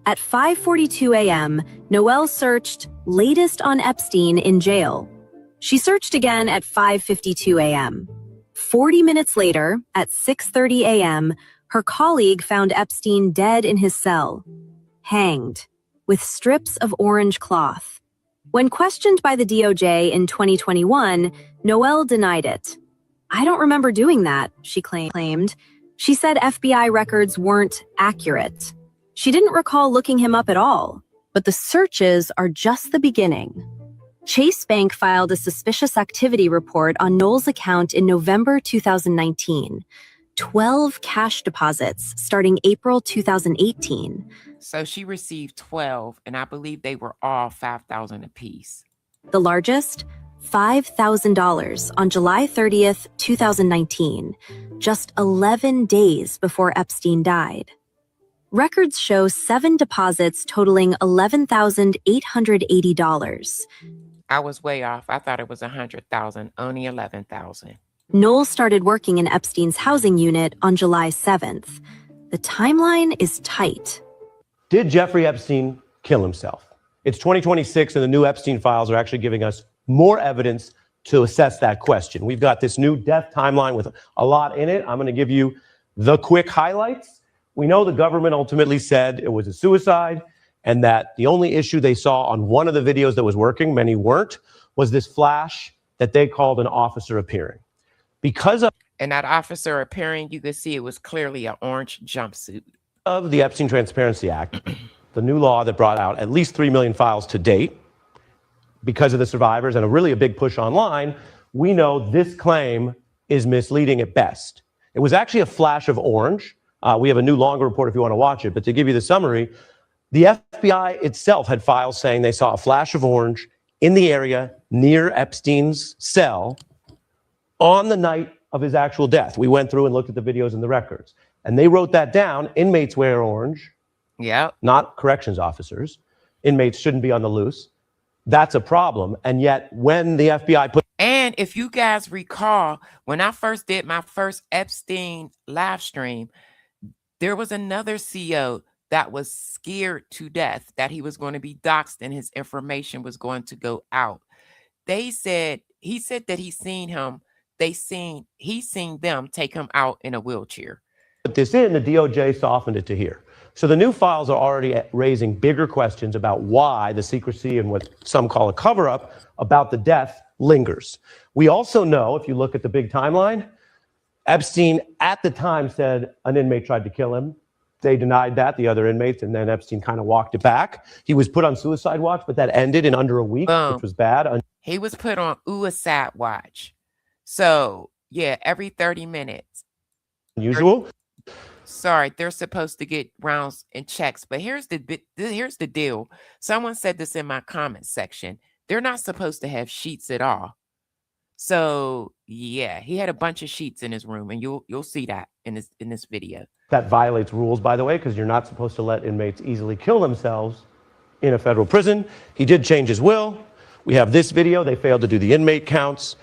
At 5:42 a.m., Noel searched latest on Epstein in jail. She searched again at 5:52 a.m. 40 minutes later, at 6:30 a.m., her colleague found Epstein dead in his cell, hanged, with strips of orange cloth. When questioned by the DOJ in 2021, Noel denied it. "I don't remember doing that," she claimed. She said FBI records weren't accurate. She didn't recall looking him up at all, but the searches are just the beginning. Chase Bank filed a suspicious activity report on Noel's account in November 2019. 12 cash deposits starting April 2018. So she received 12, and I believe they were all $5,000 apiece. The largest, $5,000 on July 30th, 2019, just 11 days before Epstein died. Records show 7 deposits totaling $11,880. I was way off. I thought it was 100,000, only 11,000. Noel started working in Epstein's housing unit on July 7th. The timeline is tight. Did Jeffrey Epstein kill himself? It's 2026, and the new Epstein files are actually giving us more evidence to assess that question. We've got this new death timeline with a lot in it. I'm going to give you the quick highlights. We know the government ultimately said it was a suicide, and that the only issue they saw on one of the videos that was working, many weren't, was this flash that they called an officer appearing. Because of And that officer appearing, you could see it was clearly an orange jumpsuit. Of the Epstein Transparency Act, the new law that brought out at least 3 million files to date, because of the survivors and a big push online, we know this claim is misleading at best. It was actually a flash of orange. We have a new longer report if you want to watch it, but to give you the summary, the FBI itself had files saying they saw a flash of orange in the area near Epstein's cell on the night of his actual death. We went through and looked at the videos and the records, and they wrote that down. Inmates wear orange. Yeah. Not corrections officers. Inmates shouldn't be on the loose. That's a problem. And yet when the FBI put... And if you guys recall, when I first did my first Epstein live stream, there was another CEO that was scared to death that he was going to be doxxed and his information was going to go out. He said that he seen them take him out in a wheelchair. Put this in, the DOJ softened it to here. So the new files are already raising bigger questions about why the secrecy and what some call a cover-up about the death lingers. We also know, if you look at the big timeline, Epstein at the time said an inmate tried to kill him. They denied that, the other inmates, and then Epstein kind of walked it back. He was put on suicide watch, but that ended in under a week, which was bad. He was put on suicide watch. So, yeah, every 30 minutes. Unusual. Sorry, they're supposed to get rounds and checks, but here's the deal. Someone said this in my comment section. They're not supposed to have sheets at all. So, yeah, he had a bunch of sheets in his room, and you'll see that in this video. That violates rules, by the way, because you're not supposed to let inmates easily kill themselves in a federal prison. He did change his will. We have this video. They failed to do the inmate counts.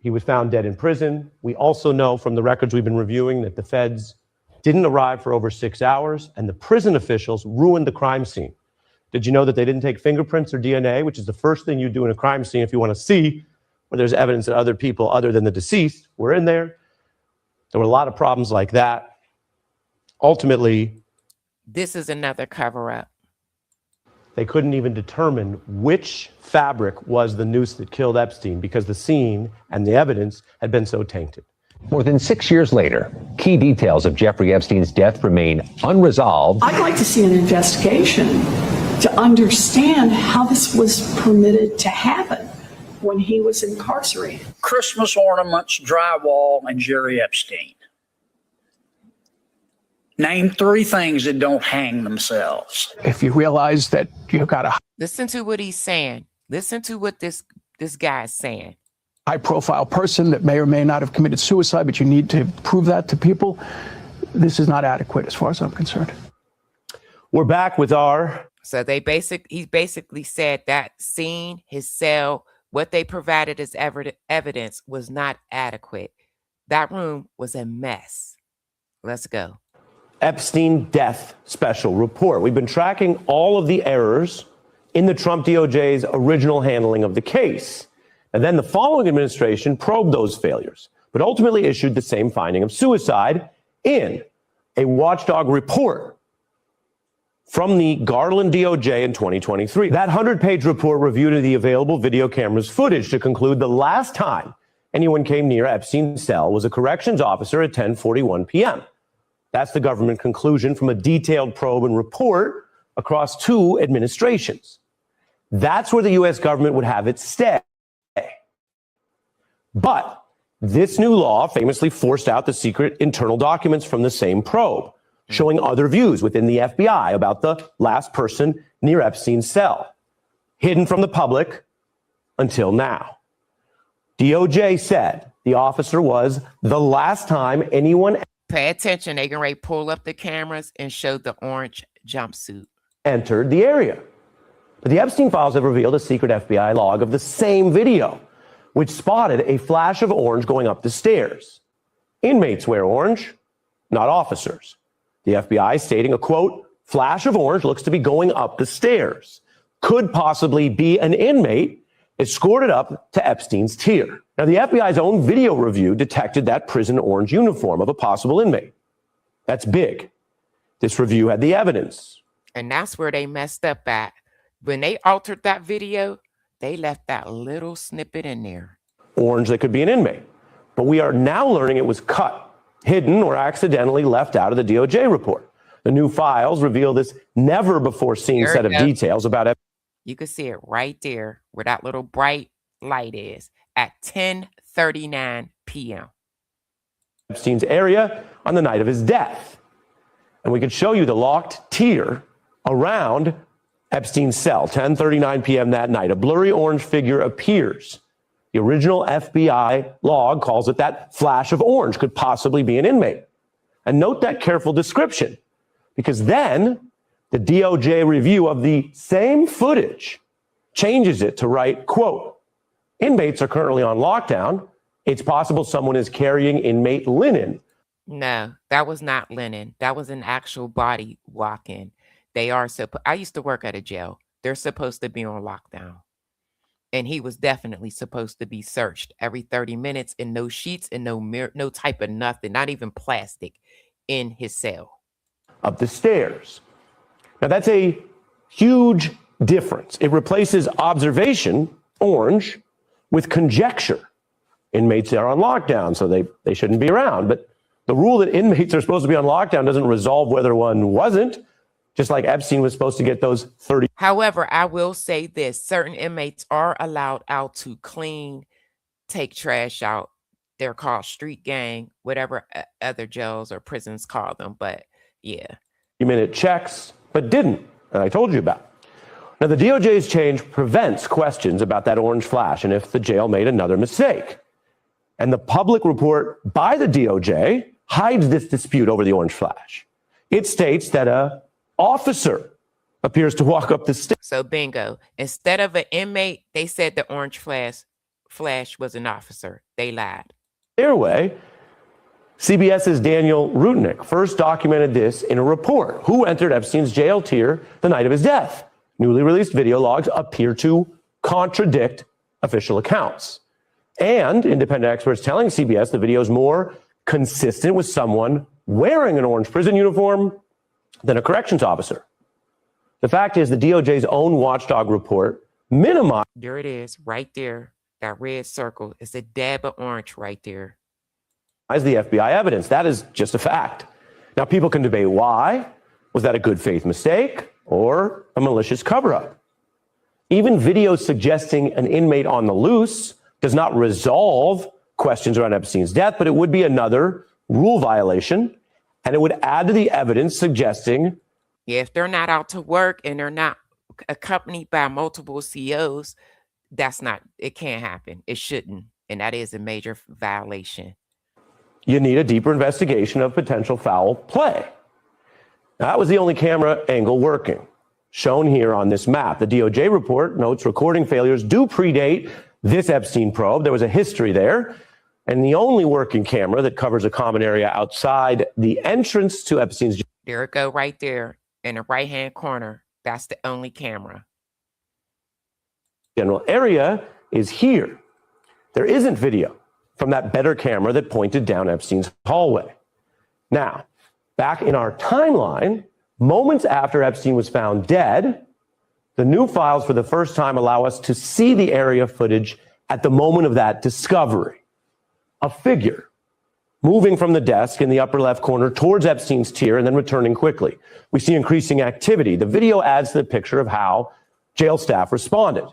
He was found dead in prison. We also know from the records we've been reviewing that the feds didn't arrive for over 6 hours, and the prison officials ruined the crime scene. Did you know that they didn't take fingerprints or DNA, which is the first thing you do in a crime scene if you want to see where there's evidence that other people other than the deceased were in there? There were a lot of problems like that. Ultimately, this is another cover-up. They couldn't even determine which fabric was the noose that killed Epstein because the scene and the evidence had been so tainted. More than 6 years later, key details of Jeffrey Epstein's death remain unresolved. I'd like to see an investigation to understand how this was permitted to happen when he was incarcerated. Christmas ornaments, drywall, and Jerry Epstein. Name 3 things that don't hang themselves. If you realize that you've got a Listen to what he's saying. Listen to what this guy is saying. high-profile person that may or may not have committed suicide, but you need to prove that to people, this is not adequate as far as I'm concerned. We're back with our... So he basically said that scene, his cell, what they provided as evidence was not adequate. That room was a mess. Let's go. Epstein death special report. We've been tracking all of the errors in the Trump DOJ's original handling of the case. And then the following administration probed those failures, but ultimately issued the same finding of suicide in a watchdog report from the Garland DOJ in 2023. That 100-page report reviewed the available video cameras footage to conclude the last time anyone came near Epstein's cell was a corrections officer at 10:41 p.m. That's the government conclusion from a detailed probe and report across 2 administrations. That's where the U.S. government would have its stay. But this new law famously forced out the secret internal documents from the same probe, showing other views within the FBI about the last person near Epstein's cell, hidden from the public until now. DOJ said the officer was the last time anyone Pay attention. They can pull up the cameras and show the orange jumpsuit. entered the area. But the Epstein files have revealed a secret FBI log of the same video, which spotted a flash of orange going up the stairs. Inmates wear orange, not officers. The FBI stating a, quote, flash of orange looks to be going up the stairs. Could possibly be an inmate escorted up to Epstein's tier. Now, the FBI's own video review detected that prison orange uniform of a possible inmate. That's big. This review had the evidence. And that's where they messed up at. When they altered that video, they left that little snippet in there. Orange that could be an inmate. But we are now learning it was cut, hidden, or accidentally left out of the DOJ report. The new files reveal this never-before-seen set of details about You can see it right there where that little bright light is at 10:39 p.m. Epstein's area on the night of his death. And we could show you the locked tier around Epstein's cell, 10:39 p.m. that night. A blurry orange figure appears. The original FBI log calls it that flash of orange could possibly be an inmate. And note that careful description, because then the DOJ review of the same footage changes it to write, quote, inmates are currently on lockdown. It's possible someone is carrying inmate linen. No, that was not linen. That was an actual body walk-in. They are I used to work at a jail. They're supposed to be on lockdown. And he was definitely supposed to be searched every 30 minutes and no sheets and no mirror, no type of nothing, not even plastic in his cell. Up the stairs. Now that's a huge difference. It replaces observation, orange, with conjecture. Inmates are on lockdown, so they shouldn't be around. But the rule that inmates are supposed to be on lockdown doesn't resolve whether one wasn't, just like Epstein was supposed to get those 30. However, I will say this. Certain inmates are allowed out to clean, take trash out. They're called street gang, whatever other jails or prisons call them. But yeah. 30-minute checks, but didn't, and I told you about. Now, the DOJ's change prevents questions about that orange flash and if the jail made another mistake. And the public report by the DOJ hides this dispute over the orange flash. It states that a officer appears to walk up the stairs. So bingo. Instead of an inmate, they said the orange flash was an officer. They lied. Stairway. CBS's Daniel Rudnick first documented this in a report. Who entered Epstein's jail tier the night of his death? Newly released video logs appear to contradict official accounts. And independent experts telling CBS the video is more consistent with someone wearing an orange prison uniform than a corrections officer. The fact is, the DOJ's own watchdog report minimized. There it is, right there. That red circle. It's a dab of orange right there. As the FBI evidence. That is just a fact. Now, people can debate why. Was that a good faith mistake or a malicious cover-up? Even videos suggesting an inmate on the loose does not resolve questions around Epstein's death, but it would be another rule violation, and it would add to the evidence suggesting. Yeah, if they're not out to work and they're not accompanied by multiple COs, it can't happen. It shouldn't, and that is a major violation. You need a deeper investigation of potential foul play. Now, that was the only camera angle working, shown here on this map. The DOJ report notes recording failures do predate this Epstein probe. There was a history there. And the only working camera that covers a common area outside the entrance to Epstein's. There it go right there in the right-hand corner. That's the only camera. General area is here. There isn't video from that better camera that pointed down Epstein's hallway. Now, back in our timeline, moments after Epstein was found dead, the new files for the first time allow us to see the area footage at the moment of that discovery. A figure moving from the desk in the upper left corner towards Epstein's tier and then returning quickly. We see increasing activity. The video adds to the picture of how jail staff responded.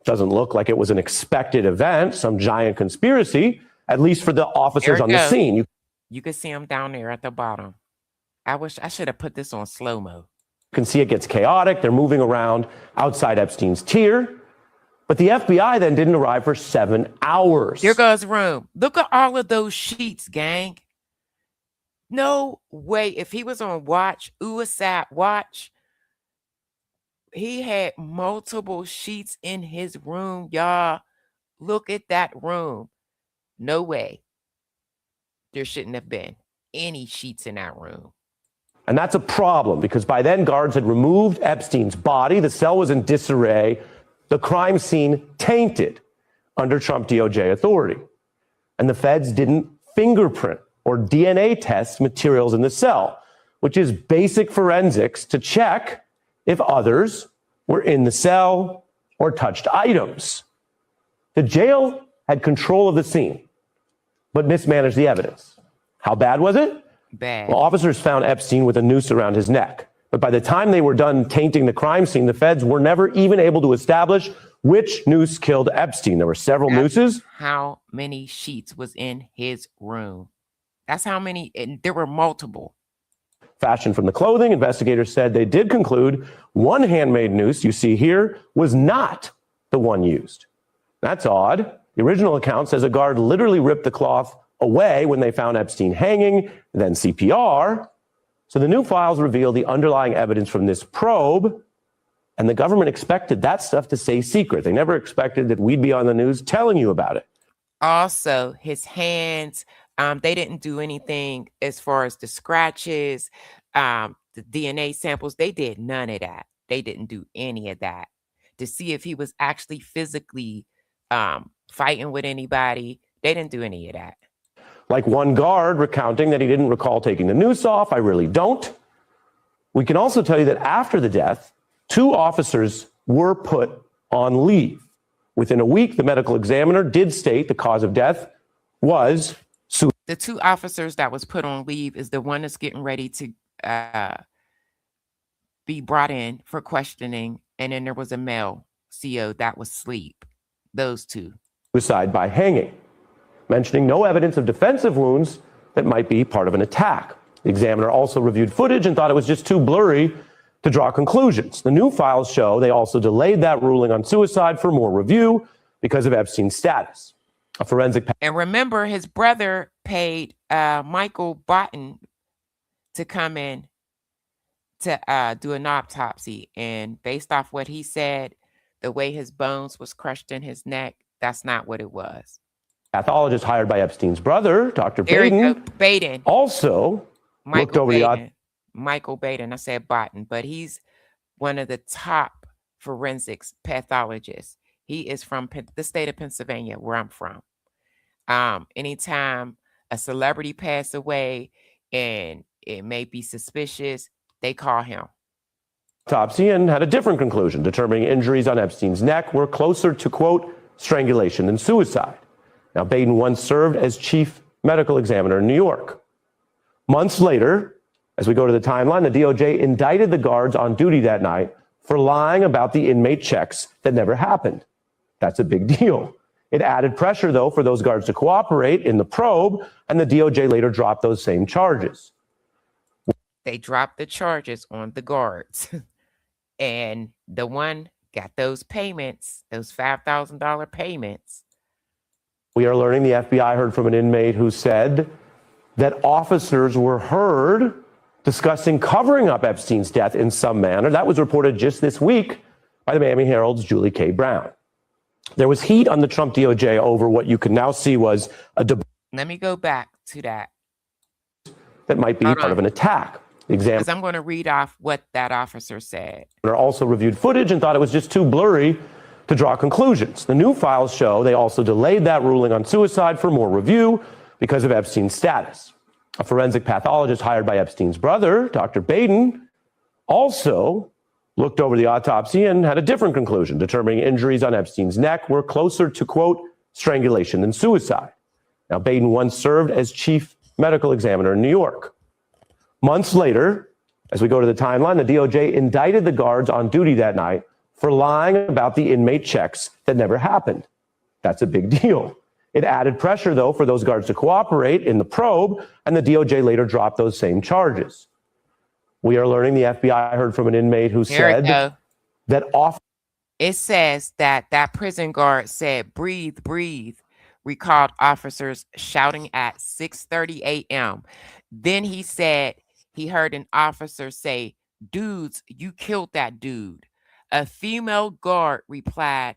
Doesn't look like it was an expected event, some giant conspiracy, at least for the officers on the scene. You can see them down there at the bottom. I wish I should have put this on slow-mo. You can see it gets chaotic. They're moving around outside Epstein's tier. But the FBI then didn't arrive for 7 hours. Here goes room. Look at all of those sheets, gang. No way. If he was on watch, USAT watch, he had multiple sheets in his room, y'all. Look at that room. No way. There shouldn't have been any sheets in that room. And that's a problem because by then guards had removed Epstein's body. The cell was in disarray. The crime scene tainted under Trump DOJ authority. And the feds didn't fingerprint or DNA test materials in the cell, which is basic forensics to check if others were in the cell or touched items. The jail had control of the scene, but mismanaged the evidence. How bad was it? Bad. Well, officers found Epstein with a noose around his neck. But by the time they were done tainting the crime scene, the feds were never even able to establish which noose killed Epstein. There were several nooses. How many sheets was in his room? That's how many, and there were multiple. Fashioned from the clothing, investigators said they did conclude one handmade noose you see here was not the one used. That's odd. The original account says a guard literally ripped the cloth away when they found Epstein hanging, then CPR. So the new files reveal the underlying evidence from this probe, and the government expected that stuff to stay secret. They never expected that we'd be on the news telling you about it. Also, his hands, they didn't do anything as far as the scratches, the DNA samples. They did none of that. They didn't do any of that to see if he was actually physically fighting with anybody. They didn't do any of that. Like one guard recounting that he didn't recall taking the noose off. I really don't. We can also tell you that after the death, 2 officers were put on leave. Within a week, the medical examiner did state the cause of death was suicide. The two officers that was put on leave is the one that's getting ready to be brought in for questioning, and then there was a male CO that was asleep. Those two. Suicide by hanging, mentioning no evidence of defensive wounds that might be part of an attack. The examiner also reviewed footage and thought it was just too blurry to draw conclusions. The new files show they also delayed that ruling on suicide for more review because of Epstein's status. A forensic. And remember, his brother paid Michael Botten to come in to do an autopsy. And based off what he said, the way his bones was crushed in his neck, that's not what it was. Pathologist hired by Epstein's brother, Dr. Baden, also looked over the Michael Baden. I said Botten, but he's one of the top forensics pathologists. He is from the state of Pennsylvania, where I'm from. Anytime a celebrity passed away and it may be suspicious, they call him. Autopsy and had a different conclusion, determining injuries on Epstein's neck were closer to, quote, strangulation than suicide. Now, Baden once served as chief medical examiner in New York. Months later, as we go to the timeline, the DOJ indicted the guards on duty that night for lying about the inmate checks that never happened. That's a big deal. It added pressure, though, for those guards to cooperate in the probe, and the DOJ later dropped those same charges. They dropped the charges on the guards. And the one got those payments, those $5,000 payments. We are learning the FBI heard from an inmate who said that officers were heard discussing covering up Epstein's death in some manner. That was reported just this week by the Miami Herald's Julie K. Brown. There was heat on the Trump DOJ over what you can now see was a debate. Let me go back to that. That might be part of an attack. Because I'm going to read off what that officer said. Also reviewed footage and thought it was just too blurry to draw conclusions. The new files show they also delayed that ruling on suicide for more review because of Epstein's status. A forensic pathologist hired by Epstein's brother, Dr. Baden, also looked over the autopsy and had a different conclusion, determining injuries on Epstein's neck were closer to, quote, strangulation than suicide. Now, Baden once served as chief medical examiner in New York. Months later, as we go to the timeline, the DOJ indicted the guards on duty that night for lying about the inmate checks that never happened. That's a big deal. It added pressure, though, for those guards to cooperate in the probe, and the DOJ later dropped those same charges. We are learning the FBI heard from an inmate who said that it says that that prison guard said, "Breathe, breathe," recalled officers shouting at 6:30 a.m. Then he said he heard an officer say, "Dudes, you killed that dude." A female guard replied,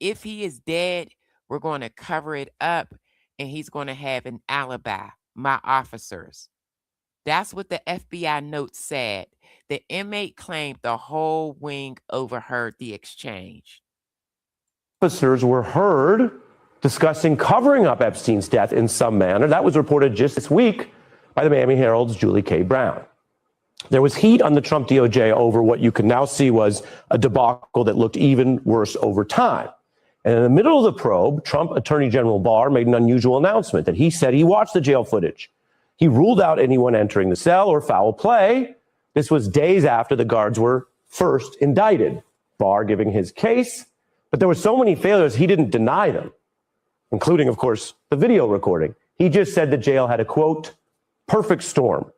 "If he is dead, we're going to cover it up and he's going to have an alibi, my officers." That's what the FBI note said. The inmate claimed the whole wing overheard the exchange. Officers were heard discussing covering up Epstein's death in some manner. That was reported just this week by the Miami Herald's Julie K. Brown. There was heat on the Trump DOJ over what you can now see was a debacle that looked even worse over time. And in the middle of the probe, Trump Attorney General Barr made an unusual announcement that he said he watched the jail footage. He ruled out anyone entering the cell or foul play. This was days after the guards were first indicted. Barr giving his case, but there were so many failures, he didn't deny them, including, of course, the video recording. He just said the jail had a, quote, perfect storm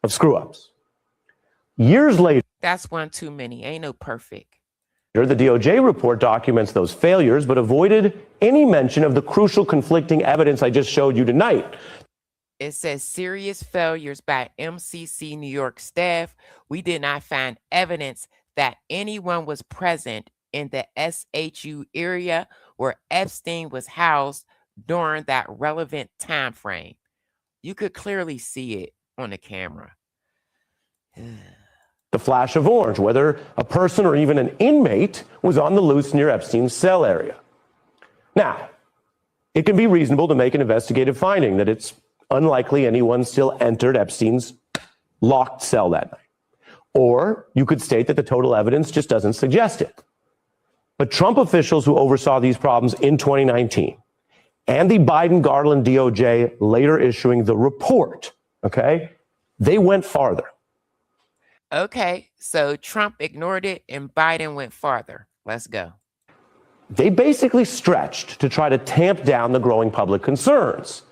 of screw-ups. Years later, that's one too many. Ain't no perfect. The DOJ report documents those failures, but avoided any mention of the crucial conflicting evidence I just showed you tonight. It says serious failures by MCC New York staff. We did not find evidence that anyone was present in the SHU area where Epstein was housed during that relevant time frame. You could clearly see it on the camera. The flash of orange, whether a person or even an inmate was on the loose near Epstein's cell area. Now, it can be reasonable to make an investigative finding that it's unlikely anyone still entered Epstein's locked cell that night. Or you could state that the total evidence just doesn't suggest it. But Trump officials who oversaw these problems in 2019 and the Biden-Garland DOJ later issuing the report, okay, they went farther. Okay, so Trump ignored it and Biden went farther. Let's go. They basically stretched to try to tamp down the growing public concerns.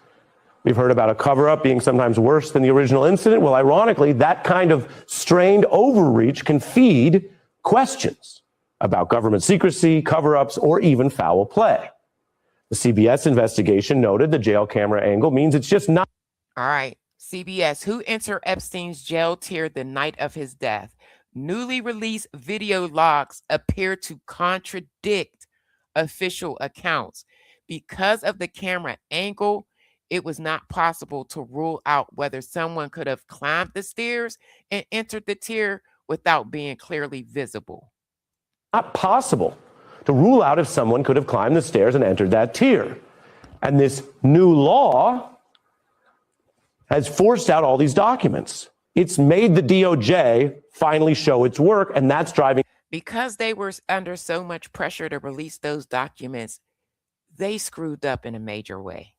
We've heard about a cover-up being sometimes worse than the original incident. Well, ironically, that kind of strained overreach can feed questions about government secrecy, cover-ups, or even foul play. The CBS investigation noted the jail camera angle means it's just not. All right, CBS, who entered Epstein's jail tier the night of his death? Newly released video logs appear to contradict official accounts. Because of the camera angle, it was not possible to rule out whether someone could have climbed the stairs and entered the tier without being clearly visible. Not possible to rule out if someone could have climbed the stairs and entered that tier. And this new law has forced out all these documents. It's made the DOJ finally show its work, and that's driving. Because they were under so much pressure to release those documents, they screwed up in a major way.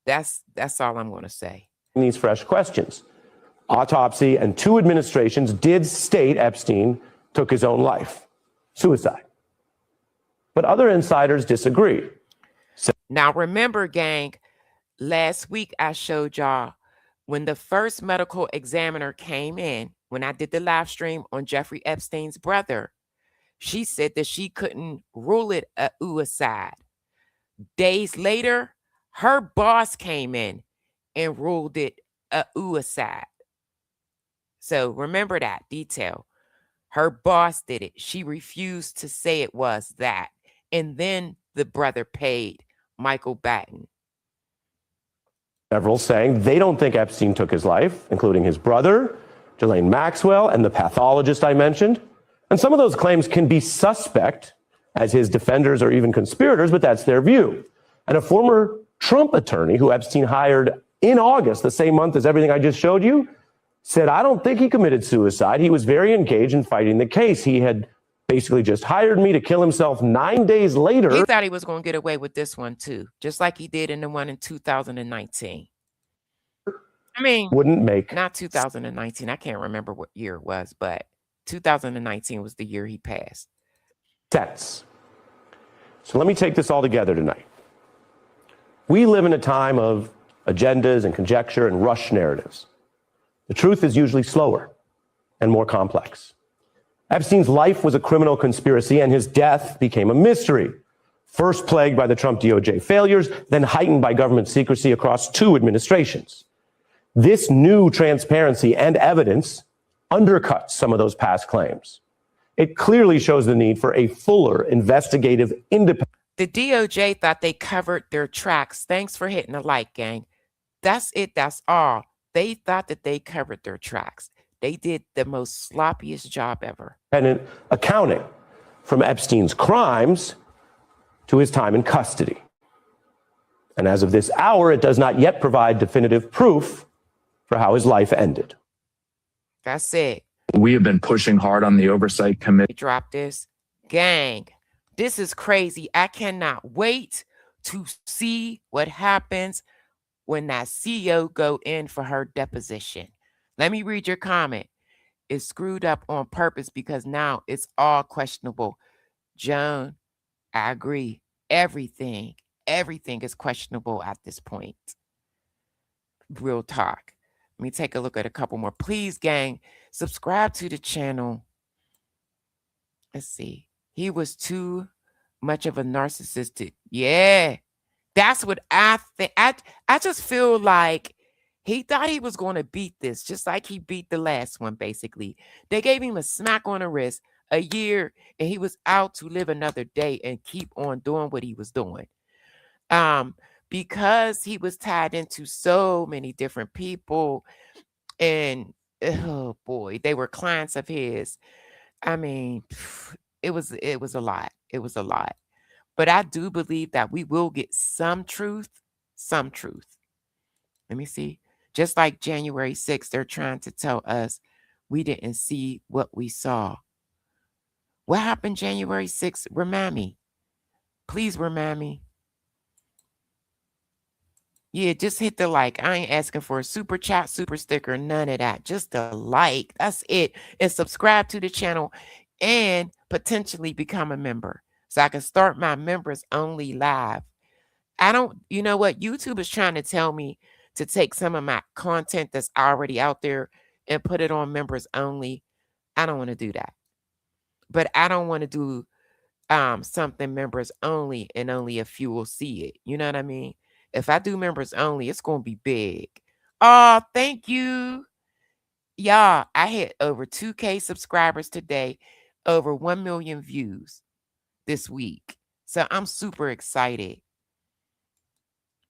That's all I'm going to say. These fresh questions. Autopsy and 2 administrations did state Epstein took his own life. Suicide. But other insiders disagree. Now, remember, gang, last week I showed y'all when the first medical examiner came in, when I did the live stream on Jeffrey Epstein's brother, she said that she couldn't rule it a suicide. Days later, her boss came in and ruled it a suicide. So remember that detail. Her boss did it. She refused to say it was that. And then the brother paid Michael Batten. Several saying they don't think Epstein took his life, including his brother, Ghislaine Maxwell, and the pathologist I mentioned. And some of those claims can be suspect as his defenders or even conspirators, but that's their view. And a former Trump attorney who Epstein hired in August, the same month as everything I just showed you, said, I don't think he committed suicide. He was very engaged in fighting the case. He had basically just hired me to kill himself 9 days later. He thought he was going to get away with this one too, just like he did in the one in 2019. I mean, wouldn't make not 2019. I can't remember what year it was, but 2019 was the year he passed. Sense. So let me take this all together tonight. We live in a time of agendas and conjecture and rush narratives. The truth is usually slower and more complex. Epstein's life was a criminal conspiracy, and his death became a mystery. First plagued by the Trump DOJ failures, then heightened by government secrecy across 2 administrations. This new transparency and evidence undercuts some of those past claims. It clearly shows the need for a fuller investigative independent. The DOJ thought they covered their tracks. Thanks for hitting the like, gang. That's it. That's all. They thought that they covered their tracks. They did the most sloppiest job ever. And accounting from Epstein's crimes to his time in custody. And as of this hour, it does not yet provide definitive proof for how his life ended. That's it. We have been pushing hard on the oversight committee. Drop this. Gang, this is crazy. I cannot wait to see what happens when that CEO go in for her deposition. Let me read your comment. It's screwed up on purpose because now it's all questionable. Joan, I agree. Everything is questionable at this point. Real talk. Let me take a look at a couple more. Please, gang, subscribe to the channel. Let's see. He was too much of a narcissistic. Yeah, that's what I think. I just feel like he thought he was going to beat this, just like he beat the last one, basically. They gave him a smack on the wrist, a year, and he was out to live another day and keep on doing what he was doing. Because he was tied into so many different people, and oh boy, they were clients of his. I mean, it was a lot. It was a lot. But I do believe that we will get some truth. Let me see. Just like January 6th, they're trying to tell us we didn't see what we saw. What happened January 6th? Remind me. Please remind me. Yeah, just hit the like. I ain't asking for a super chat, super sticker, none of that. Just a like. That's it. And subscribe to the channel and potentially become a member so I can start my members only live. You know what? YouTube is trying to tell me to take some of my content that's already out there and put it on members only. I don't want to do that. But I don't want to do something members only and only a few will see it. You know what I mean? If I do members only, it's going to be big. Oh, thank you. Y'all, I hit over 2K subscribers today, over 1 million views this week. So I'm super excited.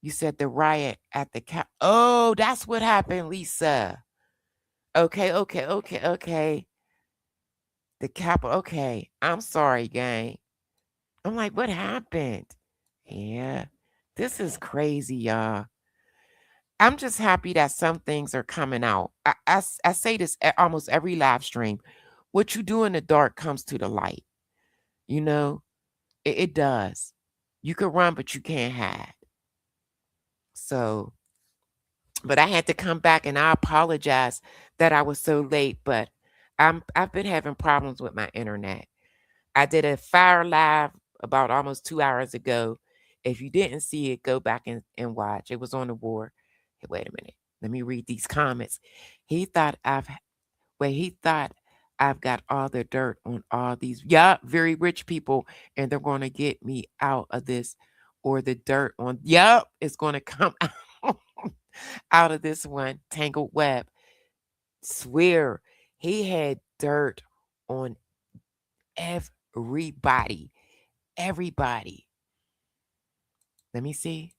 You said the riot at the cap. Oh, that's what happened, Lisa. Okay. The Capitol. Okay. I'm sorry, gang. I'm like, what happened? Yeah. This is crazy, y'all. I'm just happy that some things are coming out. I say this at almost every live stream. What you do in the dark comes to the light. You know, it does. You can run, but you can't hide. So, but I had to come back and I apologize that I was so late, but I've been having problems with my internet. I did a fire live about almost 2 hours ago. If you didn't see it, go back and watch. It was on the war. Hey, wait a minute. Let me read these comments. He thought I've got all the dirt on all these very rich people, and they're going to get me out of this, or the dirt on it's going to come out of this one tangled web. Swear he had dirt on everybody. Let me see.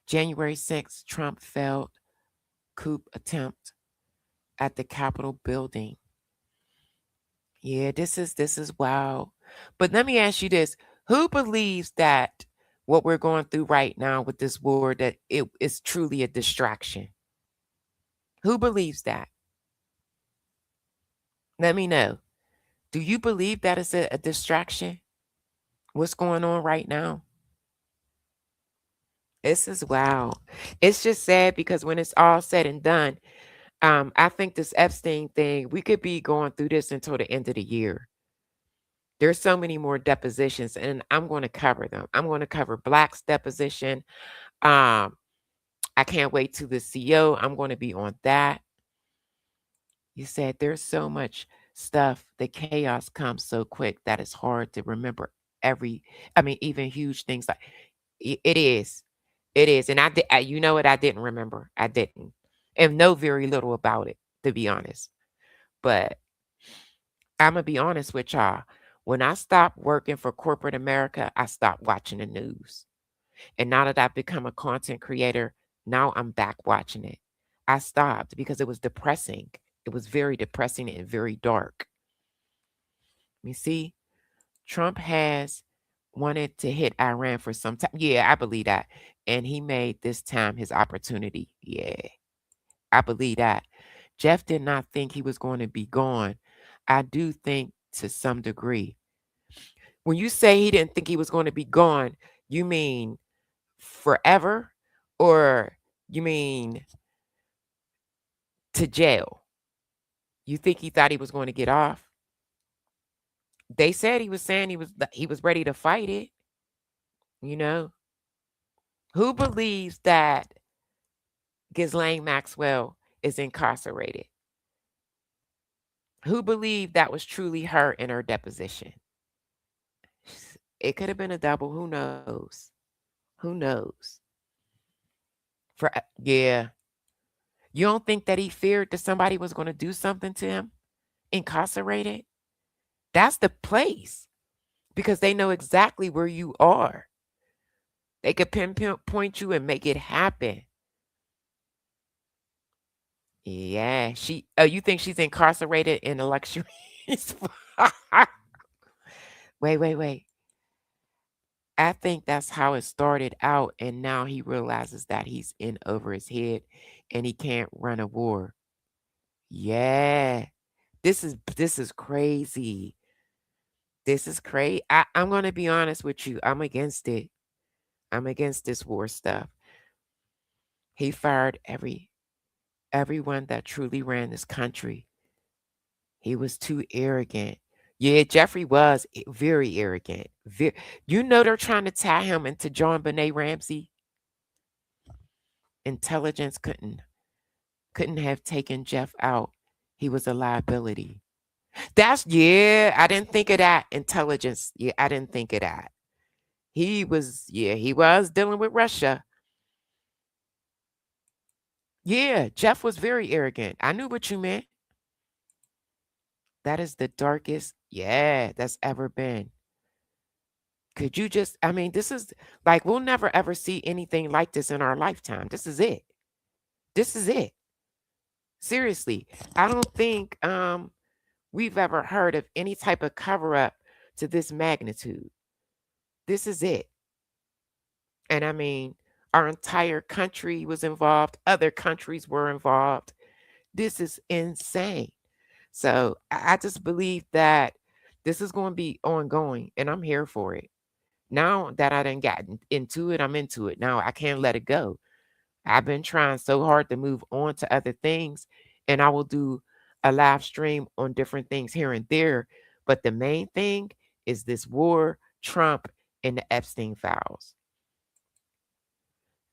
January 6th, Trump failed coup attempt at the Capitol building. Yeah, this is wild. But let me ask you this. Who believes that what we're going through right now with this war, that it is truly a distraction? Who believes that? Let me know. Do you believe that is a distraction? What's going on right now? This is wild. It's just sad because when it's all said and done, I think this Epstein thing, we could be going through this until the end of the year. There's so many more depositions, and I'm going to cover them. I'm going to cover Black's deposition. I can't wait to the CEO. I'm going to be on that. You said there's so much stuff. The chaos comes so quick that it's hard to remember even huge things like it is. It is. And you know what? I didn't remember. I didn't. And know very little about it, to be honest. But I'm going to be honest with y'all. When I stopped working for corporate America, I stopped watching the news. And now that I've become a content creator, now I'm back watching it. I stopped because it was depressing. It was very depressing and very dark. You see, Trump has wanted to hit Iran for some time. Yeah, I believe that. And he made this time his opportunity. Yeah, I believe that. Jeff did not think he was going to be gone. I do think to some degree. When you say he didn't think he was going to be gone, you mean forever, or you mean to jail? You think he thought he was going to get off? They said he was saying he was ready to fight it. You know, who believes that Ghislaine Maxwell is incarcerated? Who believed that was truly her in her deposition? It could have been a double. Who knows? Who knows? Yeah. You don't think that he feared that somebody was going to do something to him? Incarcerated? That's the place. Because they know exactly where you are. They could pinpoint you and make it happen. Yeah. You think she's incarcerated in a luxury? Wait. I think that's how it started out, and now he realizes that he's in over his head and he can't run a war. Yeah. This is crazy. This is crazy. I'm going to be honest with you. I'm against it. I'm against this war stuff. He fired everyone that truly ran this country. He was too arrogant. Yeah, Jeffrey was very arrogant. You know they're trying to tie him into John Benet Ramsey. Intelligence couldn't have taken Jeff out. He was a liability. I didn't think of that. Intelligence. Yeah, I didn't think of that. He was dealing with Russia. Yeah, Jeff was very arrogant. I knew what you meant. That is the darkest, that's ever been. Could you just, this is like, we'll never ever see anything like this in our lifetime. This is it. This is it. Seriously. I don't think we've ever heard of any type of cover up to this magnitude. This is it. And our entire country was involved. Other countries were involved. This is insane. So I just believe that this is going to be ongoing, and I'm here for it. Now that I done gotten into it, I'm into it. Now I can't let it go. I've been trying so hard to move on to other things, and I will do a live stream on different things here and there. But the main thing is this war, Trump, and the Epstein files.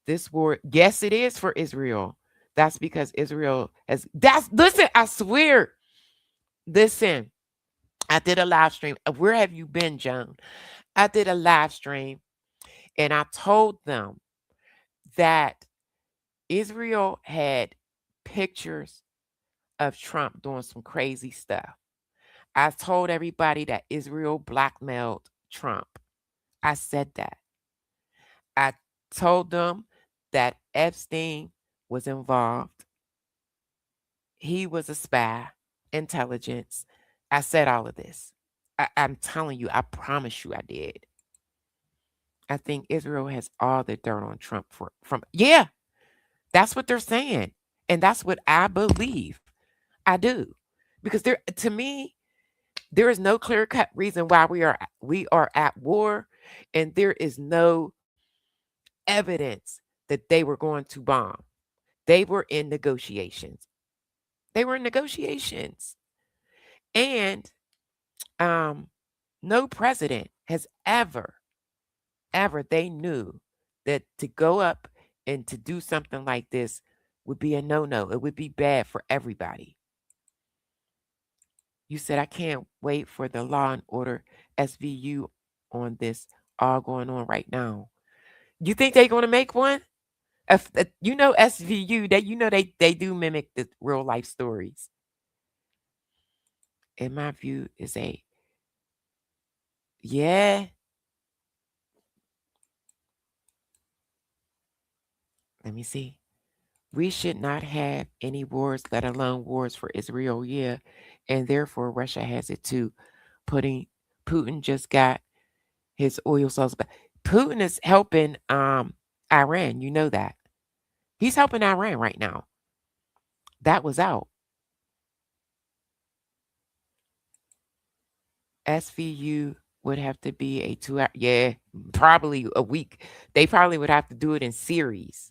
This war, yes, it is for Israel. That's because Israel listen, I swear. Listen, I did a live stream. Where have you been, Joan? I did a live stream, and I told them that Israel had pictures of Trump doing some crazy stuff. I told everybody that Israel blackmailed Trump. I said that. I told them that Epstein was involved. He was a spy, intelligence. I said all of this. I'm telling you, I promise you I did. I think Israel has all the dirt on Trump that's what they're saying. And that's what I believe. I do. Because to me, there is no clear-cut reason why we are at war, and there is no evidence that they were going to bomb. They were in negotiations. And no president has ever, they knew that to go up and to do something like this would be a no-no. It would be bad for everybody. You said, I can't wait for the Law and Order SVU on this all going on right now. You think they're going to make one? SVU, they do mimic the real life stories. In my view, is let me see. We should not have any wars, let alone wars for Israel. Yeah. And therefore, Russia has it too. Putin just got his oil source back. Putin is helping Iran. You know that. He's helping Iran right now. That was out. SVU would have to be a 2-hour, probably a week. They probably would have to do it in series.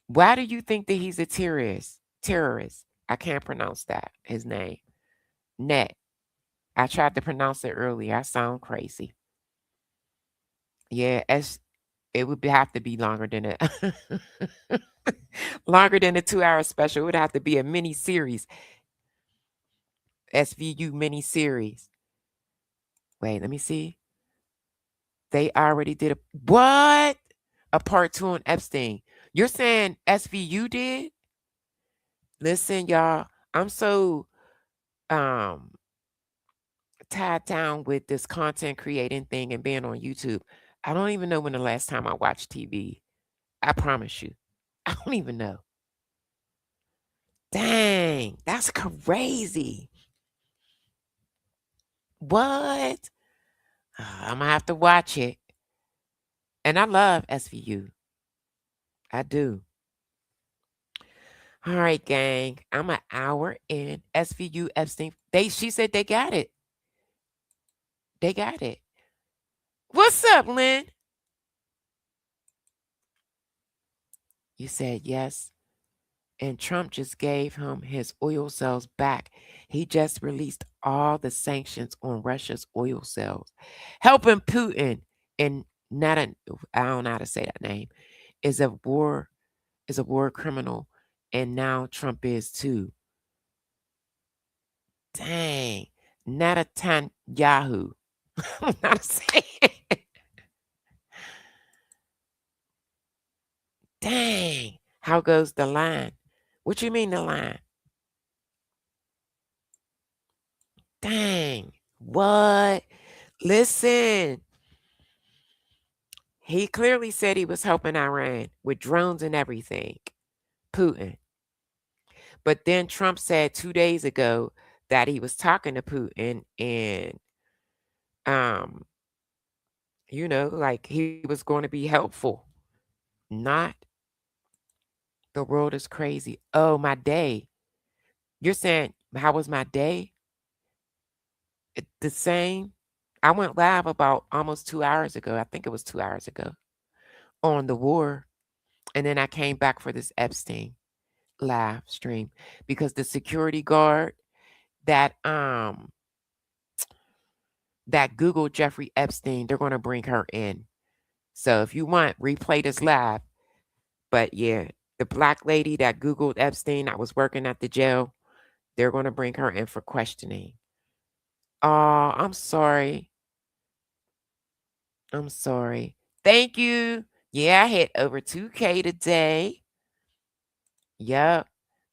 Why do you think that he's a terrorist? I can't pronounce that, his name. Net. I tried to pronounce it earlier. I sound crazy. Yeah, it would have to be longer than a 2-hour special. It would have to be a mini series. SVU mini series. Wait, let me see. They already did a part 2 on Epstein. You're saying SVU did? Listen, y'all, I'm so tied down with this content creating thing and being on YouTube. I don't even know when the last time I watched TV. I promise you. I don't even know. Dang, that's crazy. What? I'm going to have to watch it. And I love SVU. I do. All right, gang. I'm an hour in. SVU Epstein. She said they got it. They got it. What's up, Lynn? You said yes. And Trump just gave him his oil sales back. He just released all the sanctions on Russia's oil sales, helping Putin. And not a, I don't know how to say that name, is a war criminal, and now Trump is too. Dang, Netanyahu. I'm not saying. Dang, how goes the line? What you mean the line? Dang, what? Listen, he clearly said he was helping Iran with drones and everything, Putin. But then Trump said 2 days ago that he was talking to Putin and, like he was going to be helpful. Not. The world is crazy. Oh, my day. You're saying, how was my day? The same. I went live about almost 2 hours ago. I think it was 2 hours ago on the war. And then I came back for this Epstein live stream because the security guard that Googled Jeffrey Epstein, they're going to bring her in. So if you want, replay this live. But yeah, the black lady that Googled Epstein, I was working at the jail, they're going to bring her in for questioning. Oh, I'm sorry. I'm sorry. Thank you. Yeah, I hit over 2K today. Yep.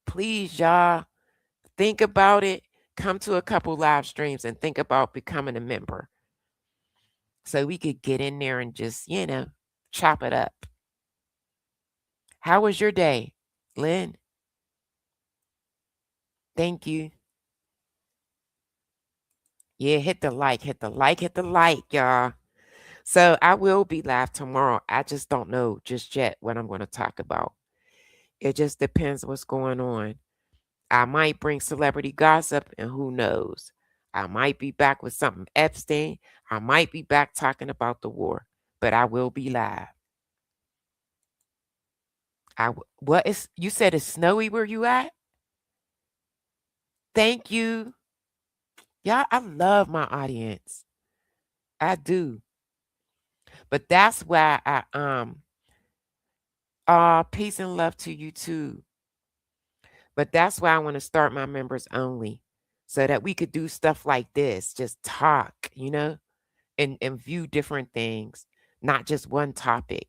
Please, y'all, think about it. Come to a couple live streams and think about becoming a member so we could get in there and just, chop it up. How was your day, Lynn? Thank you. Yeah, hit the like, y'all. So I will be live tomorrow. I just don't know just yet what I'm going to talk about. It just depends what's going on. I might bring celebrity gossip, and who knows? I might be back with something Epstein. I might be back talking about the war, but I will be live. You said it's snowy where you at? Thank you. Yeah, I love my audience. I do. But that's why peace and love to you too. But that's why I want to start my members only so that we could do stuff like this, just talk, and view different things, not just one topic,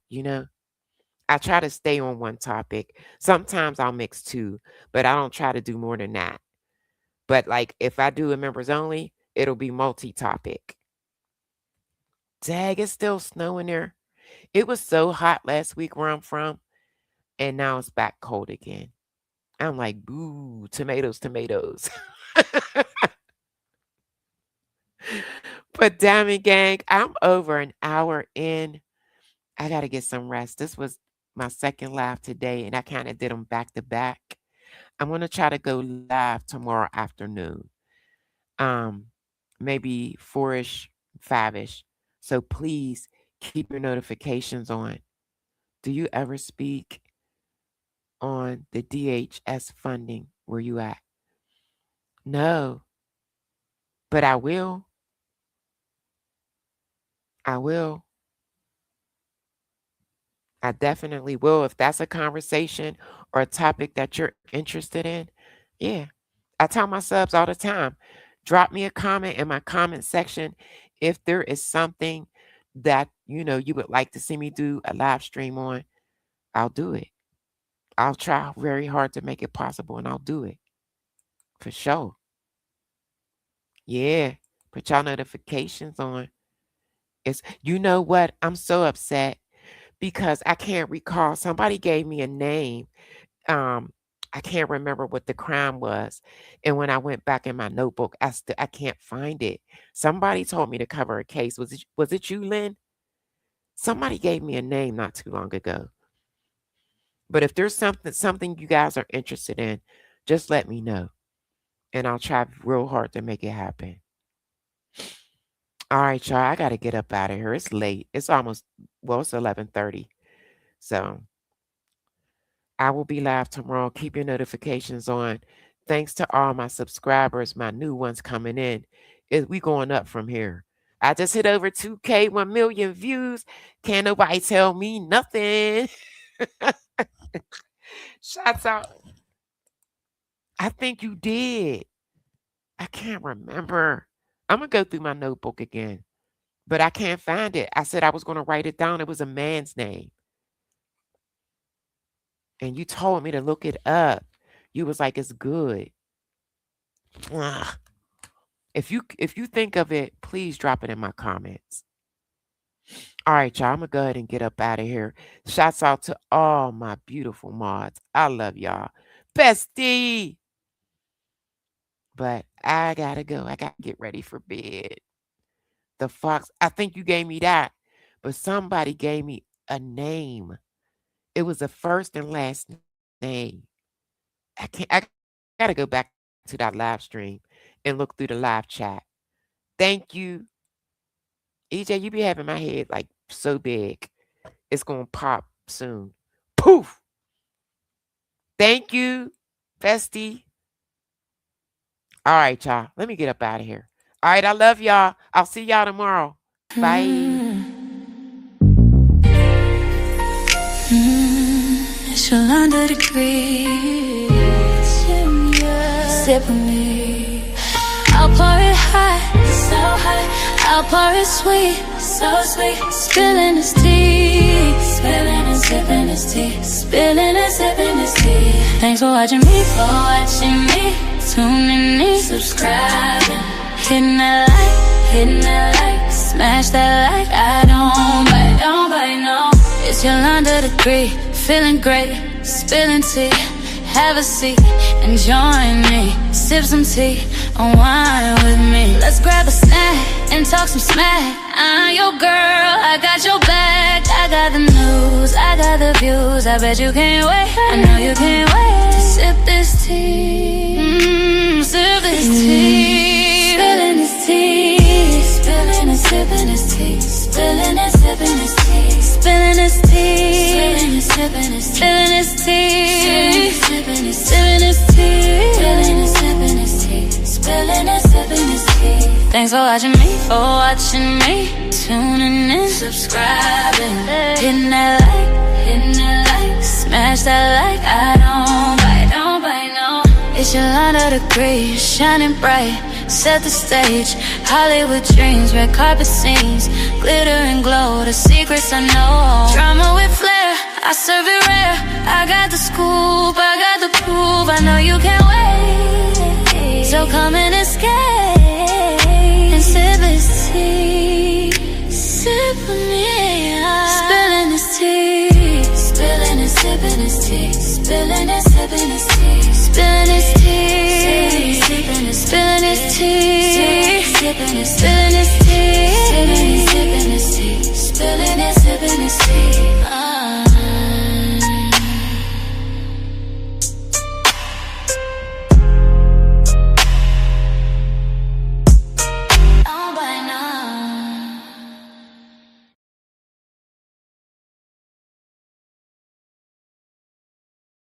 I try to stay on one topic. Sometimes I'll mix two, but I don't try to do more than that. But like if I do a members only, it'll be multi-topic. Dang, it's still snowing there. It was so hot last week where I'm from, and now it's back cold again. I'm like, boo, tomatoes. But Diamond Gang, I'm over an hour in. I got to get some rest. This was my second live today, and I kind of did them back to back. I'm going to try to go live tomorrow afternoon. Maybe 4-ish, 5-ish. So please keep your notifications on. Do you ever speak on the DHS funding where you at? No. But I will. I definitely will. If that's a conversation or a topic that you're interested in, yeah. I tell my subs all the time, drop me a comment in my comment section if there is something that, you would like to see me do a live stream on. I'll do it. I'll try very hard to make it possible, and I'll do it. For sure. Yeah. Put y'all notifications on. You know what? I'm so upset because I can't recall. Somebody gave me a name. I can't remember what the crime was. And when I went back in my notebook, I can't find it. Somebody told me to cover a case. Was it you, Lynn? Somebody gave me a name not too long ago. But if there's something you guys are interested in, just let me know. And I'll try real hard to make it happen. All right, y'all. I got to get up out of here. It's late. It's almost, it's 11:30. So I will be live tomorrow. Keep your notifications on. Thanks to all my subscribers, my new ones coming in. We going up from here. I just hit over 2K, 1 million views. Can't nobody tell me nothing. Shots out. I think you did. I can't remember. I'm going to go through my notebook again, but I can't find it. I said I was going to write it down. It was a man's name. And you told me to look it up. You was like, it's good. Ugh. If you think of it, please drop it in my comments. All right, y'all. I'm going to go ahead and get up out of here. Shouts out to all my beautiful mods. I love y'all. Bestie. But I got to go. I got to get ready for bed. The Fox. I think you gave me that. But somebody gave me a name. It was a first and last name. I got to go back to that live stream and look through the live chat. Thank you. EJ, you be having my head like so big. It's going to pop soon. Poof. Thank you, Bestie. All right, y'all. Let me get up out of here. All right, I love y'all. I'll see y'all tomorrow. Bye. It's your under degree. Sip with me. I'll pour it hot, so hot. I'll pour it sweet, so sweet. Spilling this tea, spilling and sipping this tea, spilling and sipping this tea. Thanks for watching me, tuning in, subscribing, hitting that like, smash that like. I don't bite, no. It's Yolanda the Great, feeling great, spilling tea. Have a seat and join me. Sip some tea, unwind with me. Let's grab a snack and talk some smack. I'm your girl, I got your back. I got the news, I got the views. I bet you can't wait, I know you can't wait to sip this tea. Sip this tea. Spilling this tea. Spilling and sipping this tea. Spilling and sipping this tea. Spilling this tea. Spilling and sipping this tea. Spilling this tea. Sipping this tea. Spilling and sipping this tea. Spilling and sipping this tea. Thanks for watching me, tuning in, subscribing, hitting that like, smash that like. I don't bite, no. It's Yolanda the Great, shining bright, set the stage. Hollywood dreams, red carpet scenes, glitter and glow, the secrets I know. Drama with flair, I serve it rare. I got the scoop, I got the proof. I know you can't wait, so come and escape and sip this tea. Sip with me, spilling this tea. Spilling and sipping this tea. Spilling and sipping this tea. Spilling this tea. Spilling this tea. Spilling this tea.